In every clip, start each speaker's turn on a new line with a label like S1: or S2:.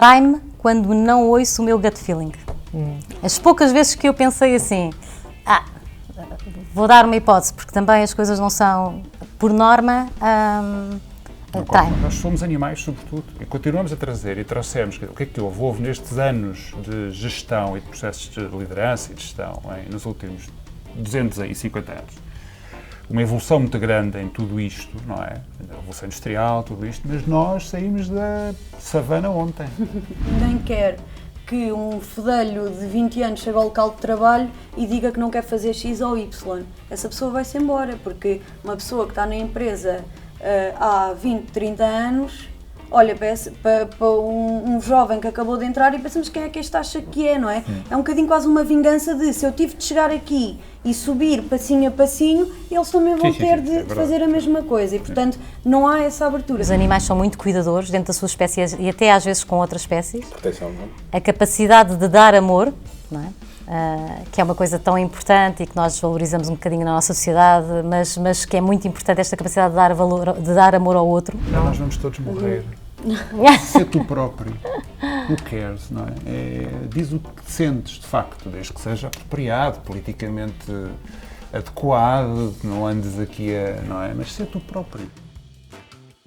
S1: Atrai-me quando não ouço o meu gut feeling. As poucas vezes que eu pensei assim, vou dar uma hipótese, porque também as coisas não são, por norma, atrai-me.
S2: Nós somos animais, sobretudo, e continuamos a trazer e trouxemos. O que é que houve nestes anos de gestão e de processos de liderança e de gestão, nos últimos 250 anos? Uma evolução muito grande em tudo isto, não é? A Revolução Industrial, tudo isto, mas nós saímos da savana ontem.
S3: Ninguém quer que um fedelho de 20 anos chegue ao local de trabalho e diga que não quer fazer X ou Y. Essa pessoa vai-se embora, porque uma pessoa que está na empresa há 20, 30 anos, olha para um jovem que acabou de entrar e pensamos quem é que este acha que é, não é? É um bocadinho quase uma vingança de se eu tive de chegar aqui e subir passinho a passinho, eles também vão ter de fazer a mesma coisa e, portanto, não há essa abertura.
S1: Os animais são muito cuidadores dentro da sua espécie e até às vezes com outras espécies.
S4: Proteção, não é?
S1: A capacidade de dar amor, não é? Que é uma coisa tão importante e que nós valorizamos um bocadinho na nossa sociedade, mas que é muito importante esta capacidade de dar amor ao outro.
S2: Nós vamos todos morrer. Ser tu próprio. Who cares, não é? Diz o que sentes, de facto, desde que seja apropriado, politicamente adequado, não andes aqui não é? Mas ser tu próprio.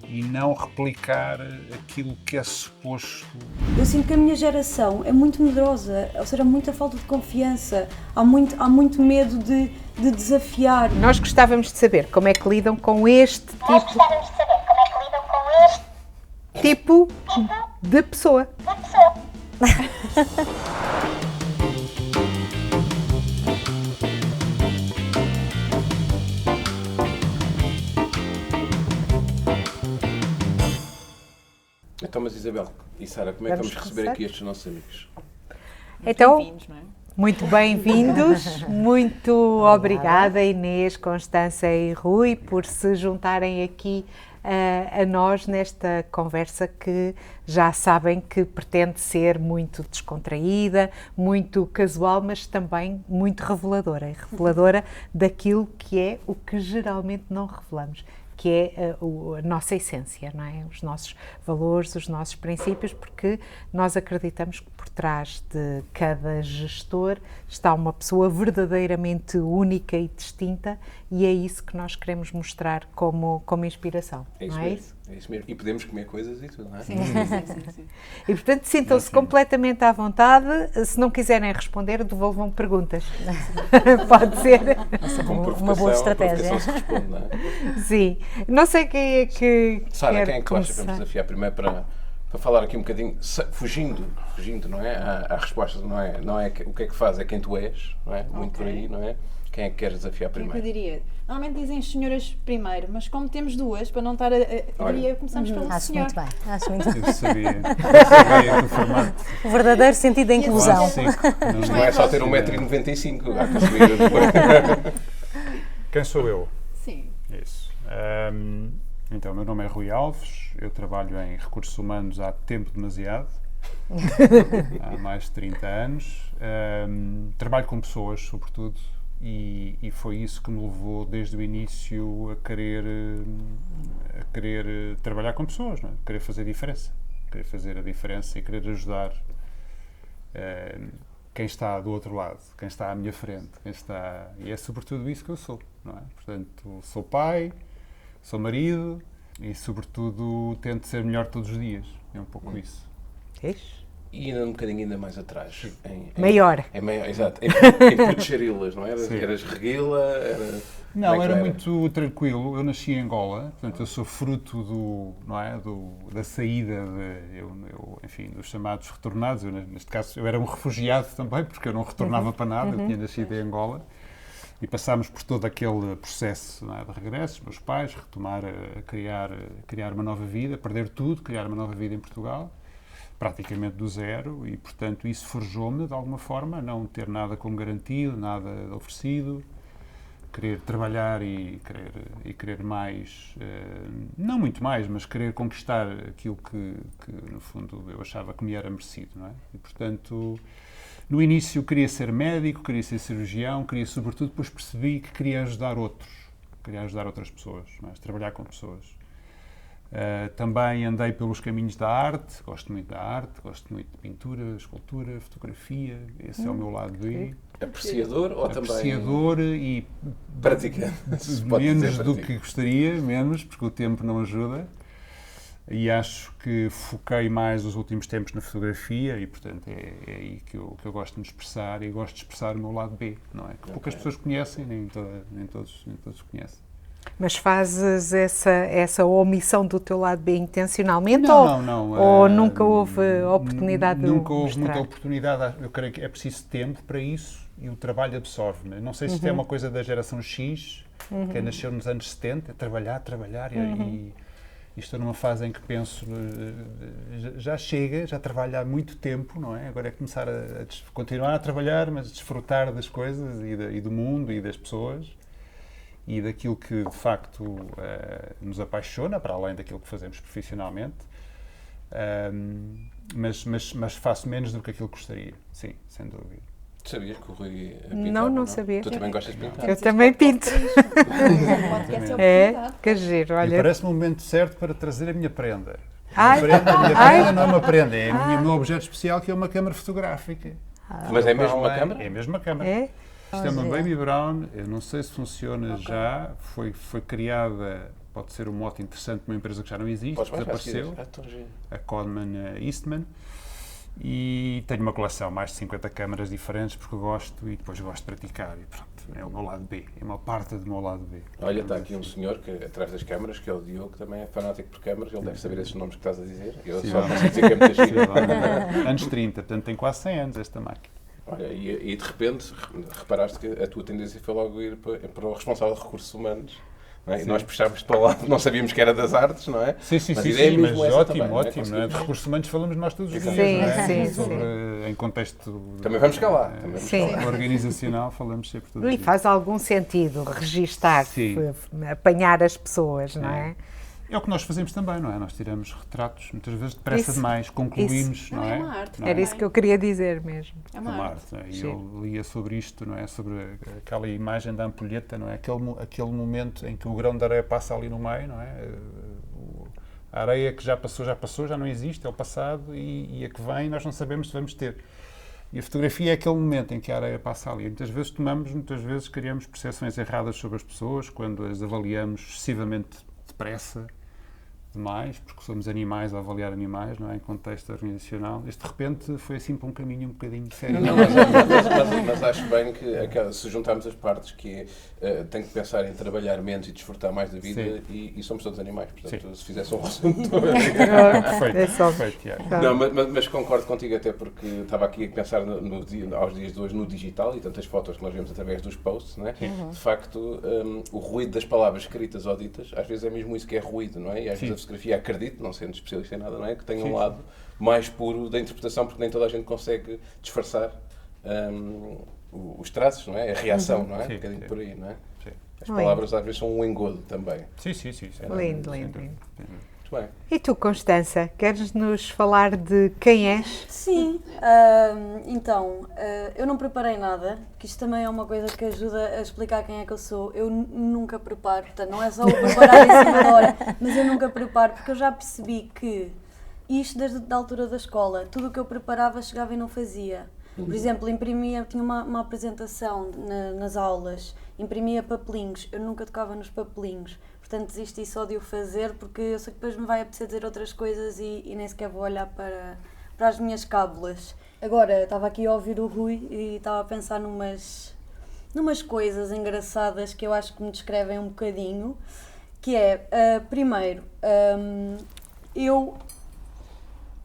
S2: E não replicar aquilo que é suposto.
S3: Eu sinto que a minha geração é muito medrosa, ou seja, muita falta de confiança, há muito medo de desafiar.
S5: Nós gostávamos de saber como é que lidam com este tipo de pessoa.
S4: Então, mas Isabel e Sara, como é que vamos receber aqui estes nossos amigos?
S5: Então, muito bem-vindos, muito obrigada Inês, Constança e Rui por se juntarem aqui a nós nesta conversa que já sabem que pretende ser muito descontraída, muito casual, mas também muito reveladora, reveladora daquilo que é o que geralmente não revelamos, que é a nossa essência, não é? Os nossos valores, os nossos princípios, porque nós acreditamos que por trás de cada gestor está uma pessoa verdadeiramente única e distinta e é isso que nós queremos mostrar como inspiração, não é isso?
S4: É isso mesmo. E podemos comer coisas e tudo, não é?
S3: Sim.
S5: E portanto sintam-se completamente à vontade, se não quiserem responder, devolvam perguntas. Pode ser.
S1: Uma boa estratégia.
S4: Se responde, não é?
S5: Sim. Não sei quem é que
S4: Sara,
S5: quer
S4: quem é que tu acha que
S5: começar?
S4: vamos desafiar primeiro para falar aqui um bocadinho, fugindo, não é? À resposta, não é o que é que faz, é quem tu és, não é? Muito por aí, não é? Quem é que queres desafiar
S6: O que
S4: primeiro?
S6: eu diria? Normalmente dizem as senhoras primeiro, mas como temos duas, para não estar diria, começamos pelo
S1: Acho
S6: senhor.
S1: muito bem. Acho muito bem.
S2: Eu sabia que o formato.
S1: O verdadeiro sentido da inclusão.
S4: Isto não é só ter 1,95 m, há que assumir depois.
S2: Quem sou eu?
S6: Sim.
S2: Isso. Então, meu nome é Rui Alves, eu trabalho em recursos humanos há tempo demasiado, há mais de 30 anos. Trabalho com pessoas, sobretudo, e foi isso que me levou desde o início a querer trabalhar com pessoas, não é? Querer fazer a diferença e querer ajudar quem está do outro lado, quem está à minha frente, e é sobretudo isso que eu sou, não é? Portanto, sou pai, sou marido e sobretudo tento ser melhor todos os dias, é um pouco isso.
S4: E ainda um bocadinho ainda mais atrás.
S5: Maior.
S4: Exato. Em proteger-las, não era?
S2: Sim.
S4: Eras reguila?
S2: Não, era muito tranquilo. Eu nasci em Angola, portanto eu sou fruto da saída enfim, dos chamados retornados. Neste caso eu era um refugiado também, porque eu não retornava para nada, eu tinha nascido em Angola. E passámos por todo aquele processo, não é, de regresso, meus pais, retomar, criar uma nova vida, perder tudo, criar uma nova vida em Portugal, praticamente do zero, e portanto isso forjou-me de alguma forma, não ter nada como garantido, nada oferecido, querer trabalhar e querer mais, não muito mais, mas querer conquistar aquilo que no fundo eu achava que me era merecido, não é? E portanto, no início queria ser médico, queria ser cirurgião, queria sobretudo, depois percebi que queria ajudar outros, queria ajudar outras pessoas, não é? Trabalhar com pessoas. Também andei pelos caminhos da arte, gosto muito da arte, gosto muito de pintura, escultura, fotografia, esse é o meu lado B.
S4: Apreciador ou
S2: Apreciador e
S4: praticante?
S2: Menos do que gostaria, menos, porque o tempo não ajuda. E acho que foquei mais os últimos tempos na fotografia e, portanto, é aí que eu gosto de me expressar e gosto de expressar o meu lado B, não é? Que poucas pessoas conhecem, nem todos conhecem.
S5: Mas fazes essa omissão do teu lado B intencionalmente?
S2: Não.
S5: Ou nunca houve oportunidade de
S2: Nunca houve
S5: mostrar?
S2: muita oportunidade. Eu creio que é preciso tempo para isso e o trabalho absorve-me. Não sei se isto é uma coisa da geração X, que nasceu nos anos 70, trabalhar e estou numa fase em que penso, já chega, já trabalho há muito tempo, não é? Agora é começar a continuar a trabalhar, mas desfrutar das coisas e do mundo e das pessoas e daquilo que, de facto, nos apaixona, para além daquilo que fazemos profissionalmente. Mas faço menos do que aquilo que gostaria, sim, sem dúvida.
S4: Sabias que o Rui pintava?
S5: Não sabia.
S4: Tu também gostas de pintar?
S5: Eu também pinto. Que giro, olha.
S2: E parece-me o momento certo para trazer a minha prenda.
S5: Ai.
S2: A minha prenda não é uma prenda, é o meu objeto especial, que é uma câmara fotográfica.
S4: Mas é mesmo uma câmara?
S2: É mesmo uma câmara.
S5: É?
S2: Isto é uma Baby Brown, eu não sei se funciona já, foi criada, pode ser um mote interessante de uma empresa que já não existe, desapareceu, a Conman Eastman, e tenho uma coleção, mais de 50 câmaras diferentes, porque eu gosto e depois gosto de praticar, e pronto, é o meu lado B, é uma parte do meu lado B.
S4: Olha, está aqui um senhor que, atrás das câmaras, que é o Diogo, que também é fanático por câmaras, ele deve saber esses nomes que estás a dizer, eu só consigo dizer que é muito giro.
S2: Anos 30, portanto tem quase 100 anos esta máquina.
S4: Olha, e de repente reparaste que a tua tendência foi logo ir para o responsável de recursos humanos. Não é? E nós puxámos para lá, não sabíamos que era das artes, não é?
S2: Sim,
S4: mas
S2: ótimo,
S4: também,
S2: ótimo. Não é? De recursos humanos falamos nós todos os dias,
S5: Sim,
S2: não é?
S5: sim,
S2: Sobre, em contexto
S4: também vamos cá lá.
S2: Organizacional falamos sempre todos os
S5: E
S2: dias.
S5: faz algum sentido registar,
S2: Sim.
S5: apanhar as pessoas, não é?
S2: É o que nós fazemos também, não é? Nós tiramos retratos, muitas vezes depressa demais, concluímos, não é?
S6: É uma arte.
S2: Não é?
S5: Era isso que eu queria dizer mesmo.
S6: É uma arte.
S2: Não é? E
S5: Sim.
S2: eu lia sobre isto, não é? Sobre aquela imagem da ampulheta, não é? Aquele momento em que o grão de areia passa ali no meio, não é? A areia que já passou, já não existe, é o passado, e a que vem nós não sabemos se vamos ter. E a fotografia é aquele momento em que a areia passa ali. Muitas vezes criamos percepções erradas sobre as pessoas, quando as avaliamos excessivamente depressa, demais, porque somos animais a avaliar animais, não é? Em contexto organizacional. Este, de repente, foi assim para um caminho um bocadinho sério.
S4: Não, mas acho bem que se juntarmos as partes que tem que pensar em trabalhar menos e desfrutar mais da vida e somos todos animais, portanto, se fizesse um resumo
S2: Perfeito, Tiago.
S4: Não, mas concordo contigo, até porque estava aqui a pensar aos dias de hoje no digital e tantas fotos que nós vemos através dos posts, não é? De facto, o ruído das palavras escritas ou ditas, às vezes é mesmo isso que é ruído, não é? E às vezes a fotografia, acredito, não sendo especialista em nada, não é? Que tem um lado mais puro da interpretação, porque nem toda a gente consegue disfarçar os traços, não é? A reação, não é? Um bocadinho por aí, não é?
S2: Sim.
S4: As palavras às vezes são um engodo também.
S2: Sim.
S5: Lindo.
S4: Muito bem.
S5: E tu, Constança, queres-nos falar de quem és?
S3: Sim, então, eu não preparei nada, que isto também é uma coisa que ajuda a explicar quem é que eu sou. Eu nunca preparo, portanto, não é só o preparar em cima da hora, mas eu nunca preparo, porque eu já percebi que isto desde a altura da escola, tudo o que eu preparava chegava e não fazia. Por exemplo, tinha uma apresentação nas aulas, imprimia papelinhos, eu nunca tocava nos papelinhos. Portanto, desisti só de o fazer, porque eu sei que depois me vai apetecer dizer outras coisas e nem sequer vou olhar para as minhas cábulas. Agora, estava aqui a ouvir o Rui e estava a pensar numas coisas engraçadas que eu acho que me descrevem um bocadinho, que é, primeiro, eu...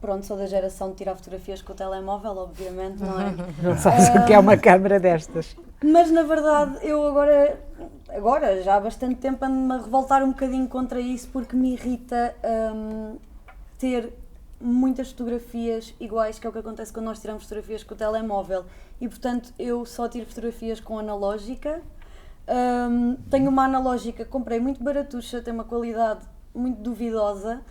S3: Pronto, sou da geração de tirar fotografias com o telemóvel, obviamente, não é?
S5: Não sabes o que é uma câmara destas.
S3: Mas, na verdade, eu agora já há bastante tempo ando-me a revoltar um bocadinho contra isso, porque me irrita ter muitas fotografias iguais, que é o que acontece quando nós tiramos fotografias com o telemóvel. E, portanto, eu só tiro fotografias com analógica. Tenho uma analógica, comprei muito baratuxa, tem uma qualidade muito duvidosa,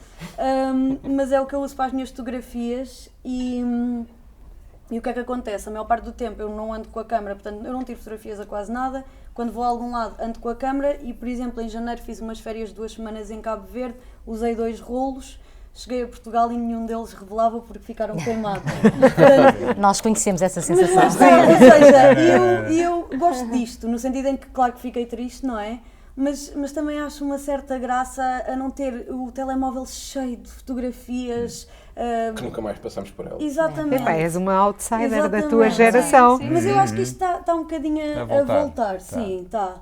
S3: mas é o que eu uso para as minhas fotografias e o que é que acontece? A maior parte do tempo eu não ando com a câmera, portanto eu não tiro fotografias a quase nada. Quando vou a algum lado ando com a câmera e, por exemplo, em janeiro fiz umas férias de 2 semanas em Cabo Verde, usei 2 rolos, cheguei a Portugal e nenhum deles revelava porque ficaram queimados. Portanto,
S1: Nós conhecemos essa sensação.
S3: mas ou seja, eu gosto disto, no sentido em que, claro que fiquei triste, não é? Mas também acho uma certa graça a não ter o telemóvel cheio de fotografias.
S4: Que nunca mais passamos por ela.
S3: Exatamente.
S5: Epá, és uma outsider da
S3: Exatamente.
S5: tua geração.
S6: Sim,
S3: Mas eu acho que isto está um bocadinho a voltar, sim, está.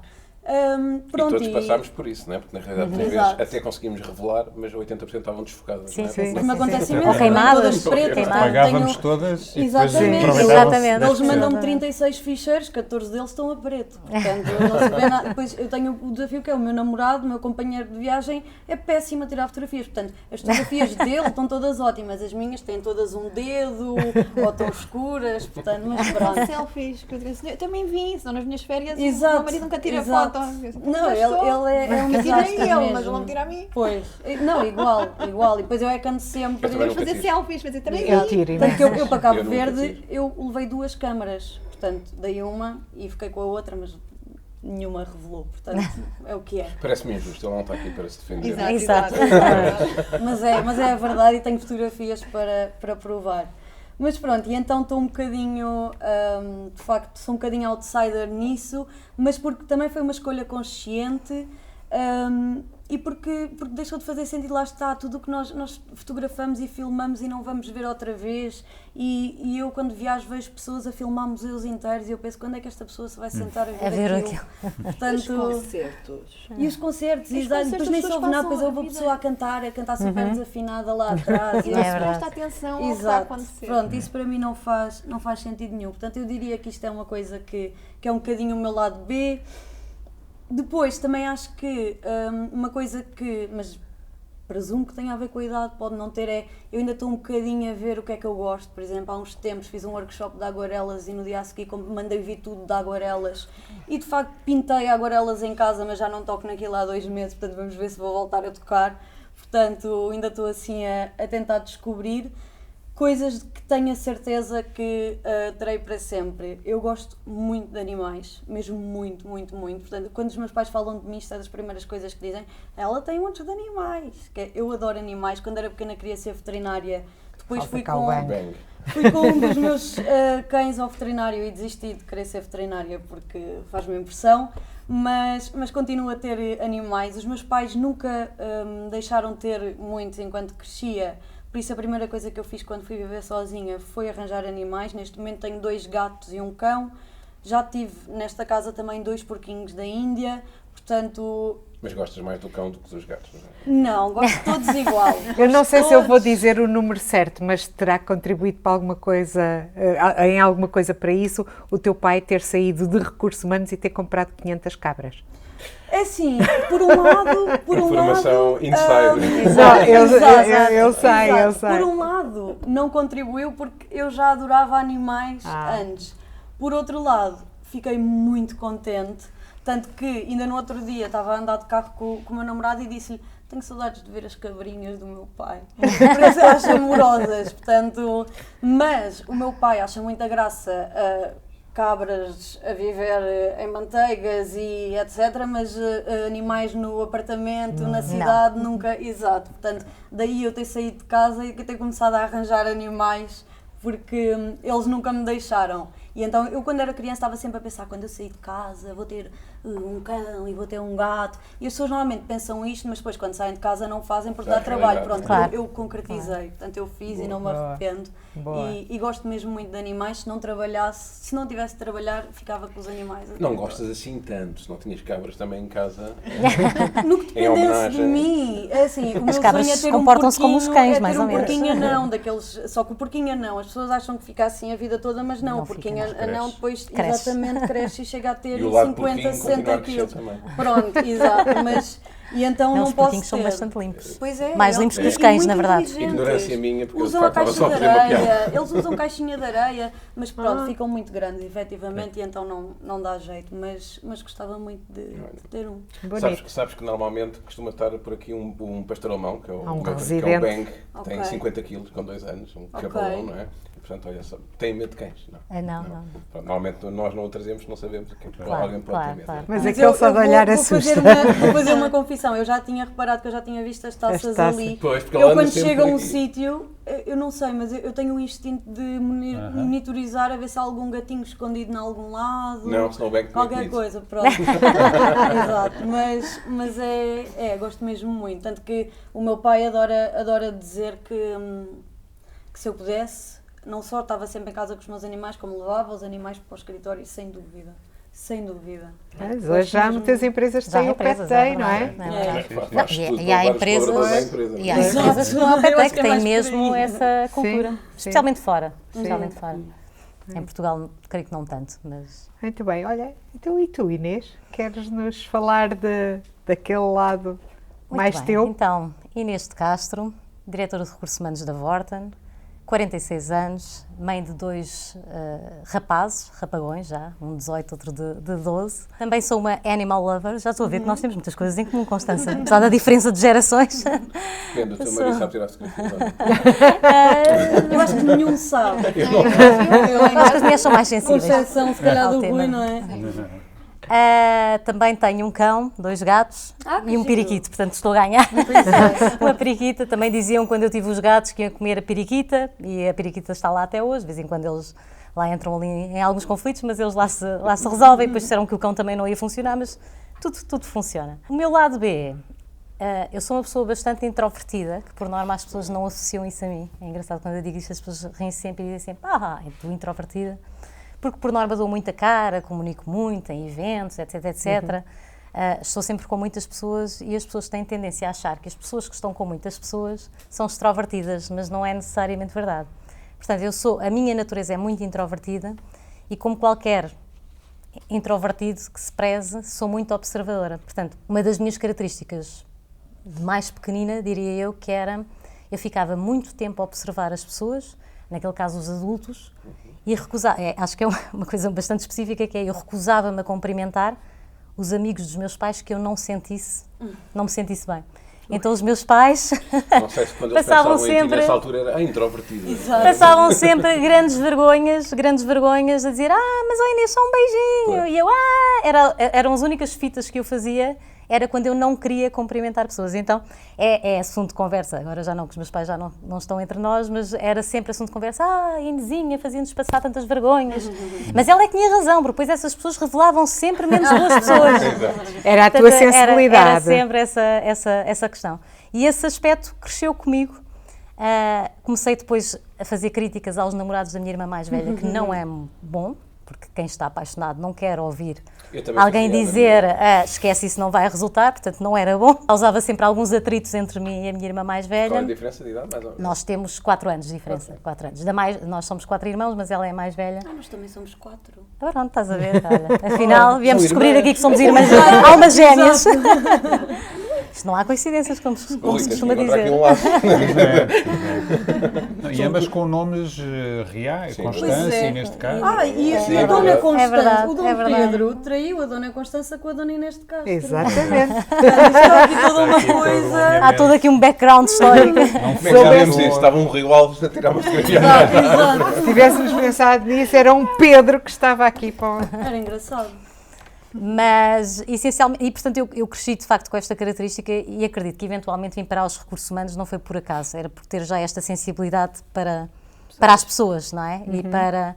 S3: Pronto,
S4: E todos passámos por isso, não é? Porque na realidade, muitas vezes até conseguimos revelar, mas 80% estavam desfocadas.
S1: Sim,
S4: não é?
S1: sim.
S3: Mas me acontece
S1: Ou
S3: imenso,
S1: queimadas.
S3: todas pretas,
S2: Pagávamos todas e depois
S3: Exatamente.
S2: aproveitavam-se
S3: Eles
S2: deste-
S3: mandam-me 36 ficheiros, 14 deles estão a preto. Portanto, eu não se vê nada. Depois eu tenho o desafio que é o meu namorado, o meu companheiro de viagem, é péssimo a tirar fotografias. Portanto, as fotografias dele estão todas ótimas, as minhas têm todas um dedo ou estão escuras, portanto, mas pronto.
S6: Selfies, que eu também vi, senão nas minhas férias
S3: Exato,
S6: o meu marido nunca tira
S3: exato.
S6: foto.
S3: Não, ele é um
S6: Tira
S3: desastre
S6: ele,
S3: mesmo.
S6: mas ele não me tira a mim.
S3: Pois, não, igual. E depois eu é que ando sempre.
S4: Eu também
S6: Vamos
S4: nunca
S6: fazer
S4: tive.
S6: selfies, fazer também
S5: Eu
S6: vi.
S5: tiro
S3: Tanto que eu para Cabo
S4: Eu nunca
S3: Verde,
S4: tive.
S3: eu levei 2 câmaras. Portanto, dei uma e fiquei com a outra, mas nenhuma revelou. Portanto, é o que é.
S4: Parece-me injusto, ele não está aqui para se defender.
S6: Exato.
S3: Mas é a verdade e tenho fotografias para provar. Mas pronto, e então estou um bocadinho, de facto, sou um bocadinho outsider nisso, mas porque também foi uma escolha consciente e porque deixou de fazer sentido, lá está, tudo o que nós fotografamos e filmamos e não vamos ver outra vez. E eu, quando viajo, vejo pessoas a filmar museus inteiros e eu penso, quando é que esta pessoa se vai sentar a ver aquilo? Portanto,
S6: Concertos.
S3: e os concertos,
S6: Os
S3: exato,
S6: concertos
S3: depois nem
S6: as
S3: se
S6: pessoas
S3: ouve nada, depois
S6: passam
S3: houve a
S6: a
S3: pessoa a cantar super desafinada lá atrás.
S6: E
S3: E
S6: não
S3: eu,
S6: se
S1: verdade.
S6: presta atenção ao que está a
S3: exato,
S6: acontecer.
S3: pronto, isso para mim não faz sentido nenhum. Portanto, eu diria que isto é uma coisa que é um bocadinho o meu lado B. Depois, também acho que uma coisa que, mas presumo que tenha a ver com a idade, pode não ter, eu ainda estou um bocadinho a ver o que é que eu gosto. Por exemplo, há uns tempos fiz um workshop de aguarelas e no dia a seguir mandei vir tudo de aguarelas e de facto pintei aguarelas em casa, mas já não toco naquilo há 2 meses, portanto vamos ver se vou voltar a tocar. Portanto, ainda estou assim a tentar descobrir coisas que tenho a certeza que terei para sempre. Eu gosto muito de animais, mesmo muito. Portanto, quando os meus pais falam de mim, isto é das primeiras coisas que dizem, ela tem montes de animais. Eu adoro animais. Quando era pequena queria ser veterinária. Depois
S5: Falta
S3: fui
S5: cá o
S3: com,
S5: bem.
S3: fui com um dos meus cães ao veterinário e desisti de querer ser veterinária porque faz-me impressão. Mas continuo a ter animais. Os meus pais nunca me deixaram ter muitos enquanto crescia. Por isso a primeira coisa que eu fiz quando fui viver sozinha foi arranjar animais. Neste momento tenho 2 gatos e um cão. Já tive nesta casa também 2 porquinhos da Índia, portanto...
S4: Mas gostas mais do cão do que dos gatos, não é?
S3: Não, gosto de todos igual.
S5: Eu não sei se eu vou
S3: Todos.
S5: dizer o número certo, mas terá contribuído para alguma coisa, em alguma coisa para isso, o teu pai ter saído de recursos humanos e ter comprado 500 cabras.
S3: É assim, por um lado...
S4: Informação insider.
S3: Exato,
S5: Eu sei.
S3: Por um lado, não contribuiu porque eu já adorava animais antes. Por outro lado, fiquei muito contente, tanto que ainda no outro dia estava a andar de carro com o meu namorado e disse-lhe: tenho saudades de ver as cabrinhas do meu pai. Porque acho amorosas, portanto... Mas o meu pai acha muita graça cabras a viver em manteigas e etc, mas animais no apartamento, na cidade, nunca... Exato, portanto, daí eu ter saído de casa e ter começado a arranjar animais porque eles nunca me deixaram. E então eu quando era criança estava sempre a pensar, quando eu sair de casa vou ter um cão e vou ter um gato. E as pessoas normalmente pensam isto, mas depois quando saem de casa não fazem porque dá trabalho. Pronto,
S1: Claro.
S3: eu concretizei, portanto eu fiz e não me arrependo. E gosto mesmo muito de animais. Se não trabalhasse, se não tivesse de trabalhar, ficava com os animais.
S4: Não gostas assim tanto, se não tinhas cabras também em casa.
S3: No que
S4: Em
S3: dependesse de
S4: homenagem.
S3: mim, é assim, o meu
S1: As cabras
S3: sonho é ter
S1: comportam-se
S3: um
S1: como os cães,
S3: é ter
S1: mais ou
S3: um
S1: menos.
S3: porquinho anão, daqueles, só que o porquinho anão, as pessoas acham que fica assim a vida toda, mas não,
S1: Não
S3: o porquinho
S1: fica,
S4: não.
S3: anão
S4: Cresce.
S3: depois
S1: Cresce.
S3: exatamente cresce e chega a ter
S4: E o lado
S3: 50,
S4: porquinho
S3: 60
S4: continua a crescer
S3: quilos.
S4: também.
S3: Pronto, exato, mas e então
S1: Não,
S3: não
S1: os
S3: posso
S1: porquinhos são
S3: ter.
S1: bastante limpos.
S3: Pois é,
S1: Mais
S3: eles-
S1: limpos que os
S3: e
S1: cães,
S3: muito
S1: na verdade.
S3: inteligentes.
S4: Ignorância minha, porque eu de
S3: Usam a
S4: facto estava só
S3: caixa
S4: a
S3: de
S4: fazer uma piada.
S3: areia, eles usam caixinha de areia, mas pronto, ficam muito grandes, efetivamente, e então não dá jeito, mas gostava muito de ter um.
S5: Bonito.
S4: Sabes que normalmente costuma estar por aqui um pastor alemão, que é o,
S5: Um
S4: que é o
S5: residente.
S4: Bang, que tem
S3: Ok.
S4: 50 quilos, com 2 anos, um
S3: Ok.
S4: cabalão, não é? Portanto, olha só, têm medo de cães? Não.
S1: Não.
S4: Normalmente nós não o trazemos, não sabemos o que alguém pode ter medo.
S1: Claro.
S5: Mas aquele só de olhar assusta.
S3: Vou fazer uma confissão. Eu já tinha reparado que eu já tinha visto as taças ali.
S4: Pois, porque
S3: Eu
S4: ela anda
S3: quando
S4: sempre
S3: chego a
S4: por
S3: um
S4: aqui.
S3: sítio, eu não sei, mas eu tenho um instinto de monitorizar a ver se há algum gatinho escondido em algum lado.
S4: Não, senão o Beck tinha
S3: Qualquer
S4: comido.
S3: coisa, pronto. Exato, mas gosto mesmo muito. Tanto que o meu pai adora dizer que se eu pudesse, não só estava sempre em casa com os meus animais, como levava os animais para o escritório, sem dúvida. Sem dúvida.
S5: Mas hoje já há muitas empresas que têm o Pet Day, não é?
S1: E há empresas que não há Pet Day, que têm mesmo essa cultura. Especialmente fora. Em Portugal, creio que não tanto, mas...
S5: Muito bem, olha, então e tu, Inês? Queres nos falar daquele lado mais teu?
S1: Então, Inês de Castro, diretora de Recursos Humanos da Vorten, 46 anos, mãe de 2 rapagões já, um de 18, outro de 12. Também sou uma animal lover, já estou a ver que nós temos muitas coisas em comum, Constança, apesar da diferença de gerações.
S4: Depende, o teu marido sabe tirar fotografia.
S3: Eu acho que nenhum sabe.
S1: Acho que as minhas são mais
S3: Com
S1: sensíveis.
S3: exceção, se calhar,
S1: ao
S3: do
S1: tema.
S3: Rui, não é?
S1: Também tenho um cão, 2 gatos
S3: que
S1: e um
S3: giro.
S1: periquito, portanto estou a ganhar. Uma periquita, também diziam quando eu tive os gatos que iam comer a periquita e a periquita está lá até hoje, de vez em quando eles lá entram ali em alguns conflitos, mas eles lá se resolvem, depois disseram que o cão também não ia funcionar, mas tudo funciona. O meu lado B, eu sou uma pessoa bastante introvertida, que por norma as pessoas não associam isso a mim. É engraçado quando eu digo isto, as pessoas riem sempre e dizem sempre, é tu introvertida. Porque por norma dou muita cara, comunico muito em eventos, etc, etc. Estou sempre com muitas pessoas e as pessoas têm tendência a achar que as pessoas que estão com muitas pessoas são extrovertidas, mas não é necessariamente verdade. Portanto, a minha natureza é muito introvertida e como qualquer introvertido que se preze, sou muito observadora. Portanto, uma das minhas características de mais pequenina, diria eu, que era, eu ficava muito tempo a observar as pessoas, naquele caso os adultos, e acho que é uma coisa bastante específica, que é eu recusava-me a cumprimentar os amigos dos meus pais que eu não me sentisse bem. Então os meus pais
S4: Não sei se quando eles
S1: passavam
S4: pensavam em ti
S1: sempre,
S4: nessa altura era introvertida.
S1: passavam sempre grandes vergonhas a dizer mas a Inês, só um beijinho. E eu, eram as únicas fitas que eu fazia, era quando eu não queria cumprimentar pessoas. Então, é assunto de conversa. Agora já não, que os meus pais já não estão entre nós, mas era sempre assunto de conversa. A Inesinha fazia-nos passar tantas vergonhas. Mas ela é que tinha razão, porque depois essas pessoas revelavam sempre menos boas pessoas.
S5: Era a tua sensibilidade.
S1: Era sempre essa questão. E esse aspecto cresceu comigo. Comecei depois a fazer críticas aos namorados da minha irmã mais velha, que não é bom, porque quem está apaixonado não quer ouvir alguém dizer esquece, isso não vai resultar, portanto não era bom. Causava sempre alguns atritos entre mim e a minha irmã mais velha.
S4: Qual é a diferença de idade, mais ou menos?
S1: Nós temos 4 anos de diferença. 4 anos. Nós somos 4 irmãos, mas ela é mais velha.
S3: Nós também somos 4.
S1: Pronto, estás a ver? Olha, afinal, viemos descobrir aqui que somos irmãs, almas gêmeas. Isto não há coincidências, como se costuma dizer.
S2: E ambas com nomes reais, Constância, neste caso.
S3: E a Dona Constância, o Dom Pedro traiu a Dona Constância com a Dona Inês de Castro.
S5: Exatamente.
S3: Está aqui toda uma coisa.
S1: Há todo aqui um background histórico.
S4: Como é que sabemos isso? Estava um Rio Alves a tirar uma fotografia.
S5: Se tivéssemos pensado nisso, era um Pedro que estava aqui para...
S3: Era engraçado.
S1: Mas, essencialmente, e portanto eu cresci de facto com esta característica e acredito que eventualmente vim para os recursos humanos não foi por acaso, era por ter já esta sensibilidade para as pessoas, não é? E para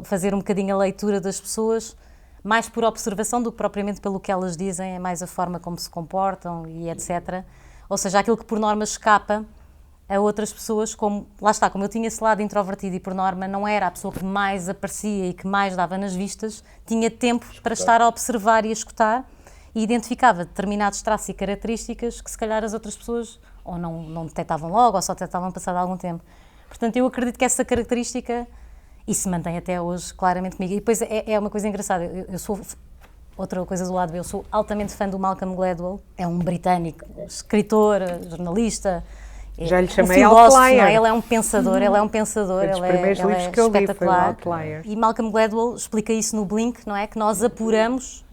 S1: fazer um bocadinho a leitura das pessoas, mais por observação do que propriamente pelo que elas dizem, é mais a forma como se comportam e etc. Ou seja, aquilo que por norma escapa a outras pessoas, como eu tinha esse lado introvertido e por norma não era a pessoa que mais aparecia e que mais dava nas vistas, tinha tempo para estar a observar e a escutar e identificava determinados traços e características que se calhar as outras pessoas ou não detectavam logo ou só detectavam passado algum tempo. Portanto, eu acredito que essa característica, e se mantém até hoje claramente comigo. E depois é uma coisa engraçada, eu sou... Outra coisa do lado B, eu sou altamente fã do Malcolm Gladwell, é um britânico, escritor, jornalista,
S5: já lhe chamei
S1: filósofo,
S5: Outlier.
S1: Ele é um pensador, ele é
S5: dos primeiros livros que eu li, foi o
S1: espetacular.
S5: Outlier.
S1: E Malcolm Gladwell explica isso no Blink, não é? Que nós apuramos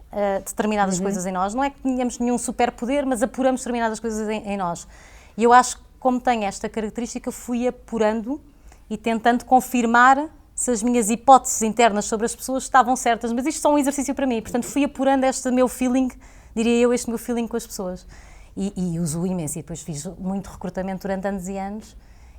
S1: determinadas coisas em nós. Não é que tenhamos nenhum superpoder, mas apuramos determinadas coisas em nós. E eu acho que, como tenho esta característica, fui apurando e tentando confirmar se as minhas hipóteses internas sobre as pessoas estavam certas, mas isto é só um exercício para mim, portanto fui apurando este meu feeling, diria eu, este meu feeling com as pessoas e uso imenso, e depois fiz muito recrutamento durante anos e anos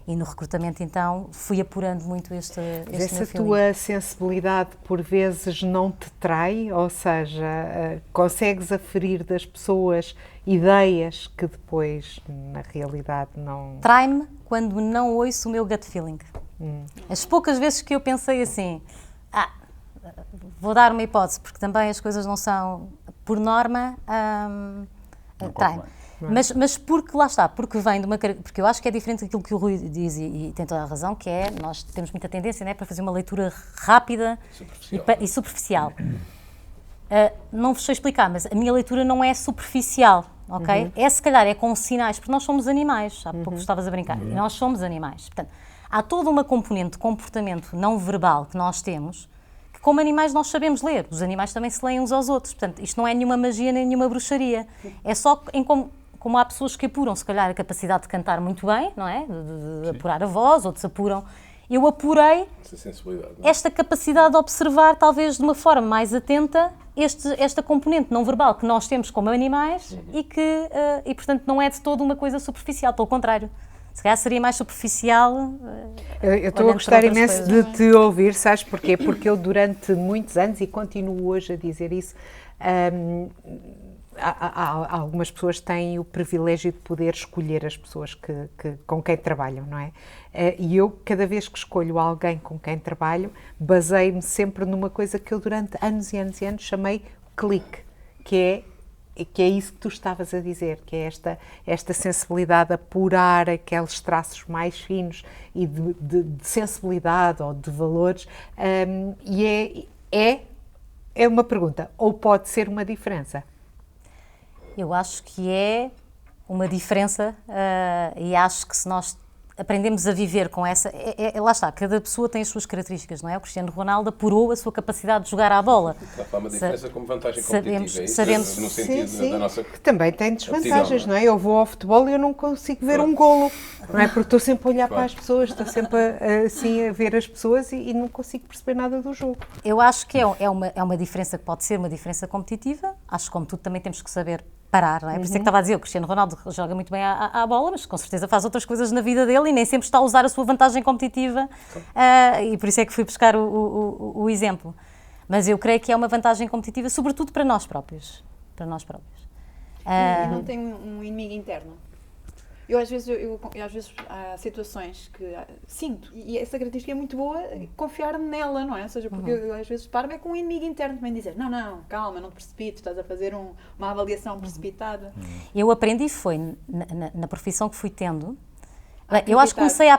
S1: e no recrutamento então fui apurando muito este meu feeling.
S5: Essa tua sensibilidade por vezes não te trai, ou seja, consegues aferir das pessoas ideias que depois na realidade não...
S1: Trai-me quando não ouço o meu gut feeling. As poucas vezes que eu pensei assim, vou dar uma hipótese, porque também as coisas não são, por norma, trai-me. Mas porque, lá está, porque vem de uma... Porque eu acho que é diferente daquilo que o Rui diz e tem toda a razão, que é, nós temos muita tendência, né, para fazer uma leitura rápida e superficial. Não vos sei explicar, mas a minha leitura não é superficial, ok? Se calhar é com sinais, porque nós somos animais, há pouco estavas a brincar, e nós somos animais. Portanto, há toda uma componente de comportamento não verbal que nós temos, que como animais nós sabemos ler. Os animais também se leem uns aos outros. Portanto, isto não é nenhuma magia nem nenhuma bruxaria. É só em como há pessoas que apuram, se calhar, a capacidade de cantar muito bem, não é? De apurar a voz, outros apuram. Eu apurei esta capacidade de observar, talvez de uma forma mais atenta, esta componente não verbal que nós temos como animais e, portanto, não é de todo uma coisa superficial, pelo contrário. Se calhar seria mais superficial.
S5: Eu estou a gostar imenso de te ouvir, sabes porquê? Porque eu durante muitos anos, e continuo hoje a dizer isso, algumas pessoas têm o privilégio de poder escolher as pessoas com quem trabalham, não é? E eu, cada vez que escolho alguém com quem trabalho, baseio-me sempre numa coisa que eu durante anos e anos e anos chamei clique, que é isso que tu estavas a dizer, que é esta sensibilidade de apurar aqueles traços mais finos e de sensibilidade ou de valores, e é uma pergunta, ou pode ser uma diferença?
S1: Eu acho que é uma diferença e acho que se nós aprendemos a viver com essa... lá está, cada pessoa tem as suas características, não é? O Cristiano Ronaldo apurou a sua capacidade de jogar à bola.
S4: Há uma diferença como vantagem competitiva,
S1: sabemos,
S4: no sentido da nossa...
S5: Que também tem desvantagens, não é? Eu vou ao futebol e eu não consigo ver um golo, não é? Porque estou sempre a olhar para as pessoas, estou sempre assim a ver as pessoas e não consigo perceber nada do jogo.
S1: Eu acho que é uma diferença que pode ser uma diferença competitiva. Acho que, como tudo, também temos que saber parar, não é? Por isso é que estava a dizer, o Cristiano Ronaldo joga muito bem à bola, mas com certeza faz outras coisas na vida dele e nem sempre está a usar a sua vantagem competitiva e por isso é que fui buscar o exemplo. Mas eu creio que é uma vantagem competitiva, sobretudo para nós próprios. Para nós próprios.
S6: E não tem um inimigo interno? Eu às vezes há situações que sinto, e essa característica é muito boa, confiar nela, não é? Ou seja, porque eu às vezes paro-me com um inimigo interno também dizer, não, calma, não te precipites, estás a fazer uma avaliação precipitada.
S1: Eu aprendi foi na profissão que fui tendo. Eu acho que comecei a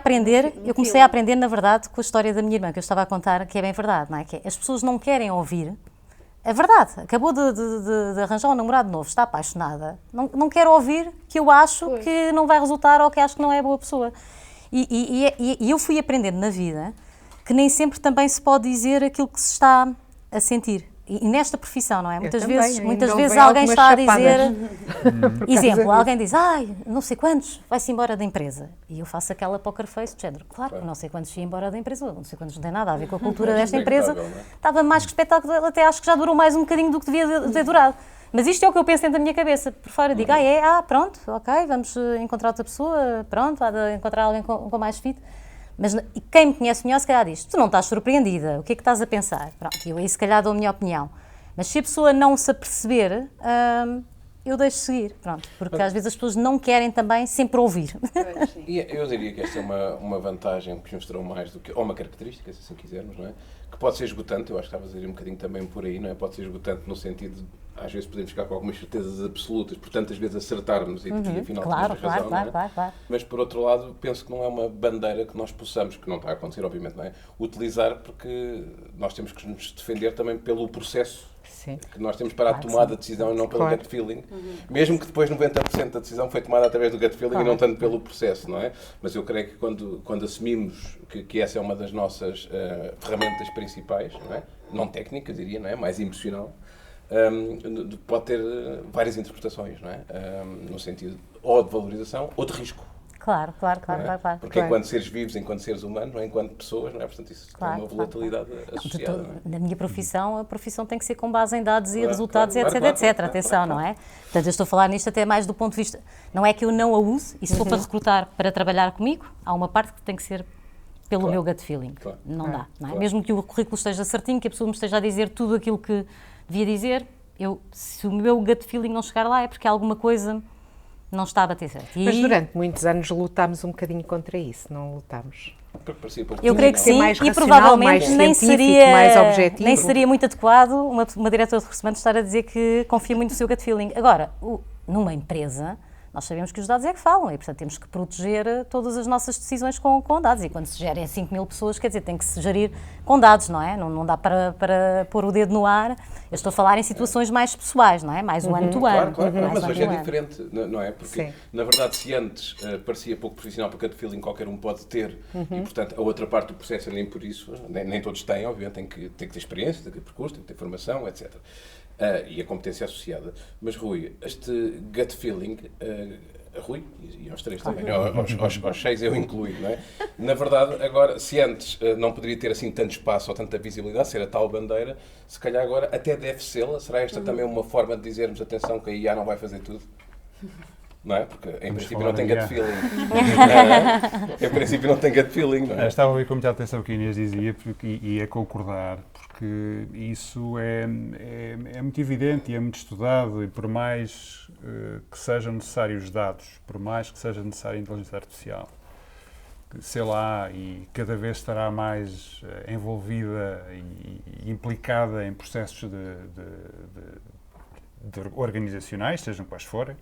S1: aprender, na verdade, com a história da minha irmã, que eu estava a contar, que é bem verdade, não é? Que as pessoas não querem ouvir. É verdade, acabou de arranjar um namorado novo, está apaixonada, não quer ouvir que eu acho que não vai resultar ou que acho que não é boa pessoa. E eu fui aprendendo na vida que nem sempre também se pode dizer aquilo que se está a sentir. E nesta profissão, não é? Muitas vezes alguém está a dizer... Exemplo, alguém diz, não sei quantos, vai-se embora da empresa. E eu faço aquela poker face de género. Claro que não sei quantos ia embora da empresa, não sei quantos não tem nada a ver com a cultura desta empresa. Estava mais que espetáculo, até acho que já durou mais um bocadinho do que devia ter durado. Mas isto é o que eu penso dentro da minha cabeça. Por fora, digo, pronto, ok, vamos encontrar outra pessoa, pronto, há de encontrar alguém com mais fit. Mas quem me conhece melhor, se calhar diz, tu não estás surpreendida, o que é que estás a pensar? Pronto, eu aí se calhar dou a minha opinião. Mas se a pessoa não se aperceber, eu deixo seguir, pronto. Porque às vezes as pessoas não querem também sempre ouvir.
S4: E eu diria que esta é uma vantagem que mostrou mais do que, ou uma característica, se assim quisermos, não é? Que pode ser esgotante, eu acho que estavas a dizer um bocadinho também por aí, não é? Pode ser esgotante no sentido de, às vezes podemos ficar com algumas certezas absolutas, por tantas vezes acertarmos e afinal temos razão,
S1: claro.
S4: Mas por outro lado, penso que não é uma bandeira que nós possamos, que não está a acontecer obviamente, não é? Utilizar, porque nós temos que nos defender também pelo processo. Sim. Que nós temos para a tomada de decisão e não pelo gut feeling. Mesmo que depois 90% da decisão foi tomada através do gut feeling e não tanto pelo processo, não é? Mas eu creio que quando assumimos que essa é uma das nossas ferramentas principais, não é? Não técnica, diria, não é? Mais emocional, pode ter várias interpretações, não é? No sentido ou de valorização ou de risco.
S1: Claro.
S4: Porque enquanto seres vivos, enquanto seres humanos, não é? Enquanto pessoas, não é? Portanto, isso tem uma volatilidade associada. Não é?
S1: Na minha profissão, a profissão tem que ser com base em dados e resultados, etc. Atenção, não é? Portanto, eu estou a falar nisto até mais do ponto de vista... Não é que eu não a use, e se for para recrutar, para trabalhar comigo, há uma parte que tem que ser pelo meu gut feeling. Não dá, não é? Mesmo que o currículo esteja certinho, que a pessoa me esteja a dizer tudo aquilo que devia dizer, se o meu gut feeling não chegar lá é porque alguma coisa não está a bater certo.
S5: Mas durante muitos anos lutámos um bocadinho contra isso, não lutámos?
S1: Eu creio que sim,
S5: mais
S1: e
S5: racional,
S1: provavelmente
S5: mais mais objetivo.
S1: nem seria muito adequado uma diretora de recrutamento estar a dizer que confia muito no seu gut feeling. Agora, numa empresa, nós sabemos que os dados é que falam e, portanto, temos que proteger todas as nossas decisões com dados. E quando se gerem 5.000 pessoas, quer dizer, tem que se gerir com dados, não é? Não dá para pôr o dedo no ar. Eu estou a falar em situações mais pessoais, não é? Mais one-to-one.
S4: Claro, mas hoje é diferente, não é? Porque, na verdade, se antes parecia pouco profissional, porque gut feeling qualquer um pode ter, e, portanto, a outra parte do processo nem por isso, nem todos têm, obviamente, tem que ter experiência, tem que ter percurso, tem que ter formação, etc. E a competência associada. Mas, Rui, este gut feeling, Rui, e aos três também, aos 6 eu incluí, não é? Na verdade, agora, se antes não poderia ter assim tanto espaço ou tanta visibilidade, ser a tal bandeira, se calhar agora até deve sê-la. Será esta também uma forma de dizermos, atenção, que a IA não vai fazer tudo? Não é? Porque em princípio não tem gut feeling. Em princípio não tem gut feeling, não é?
S2: Estava a ouvir com muita atenção o que a Inês dizia e a concordar, porque isso é muito evidente e é muito estudado, e por mais que sejam necessários dados, por mais que seja necessária a inteligência artificial, sei lá, e cada vez estará mais envolvida e implicada em processos de organizacionais, sejam quais forem.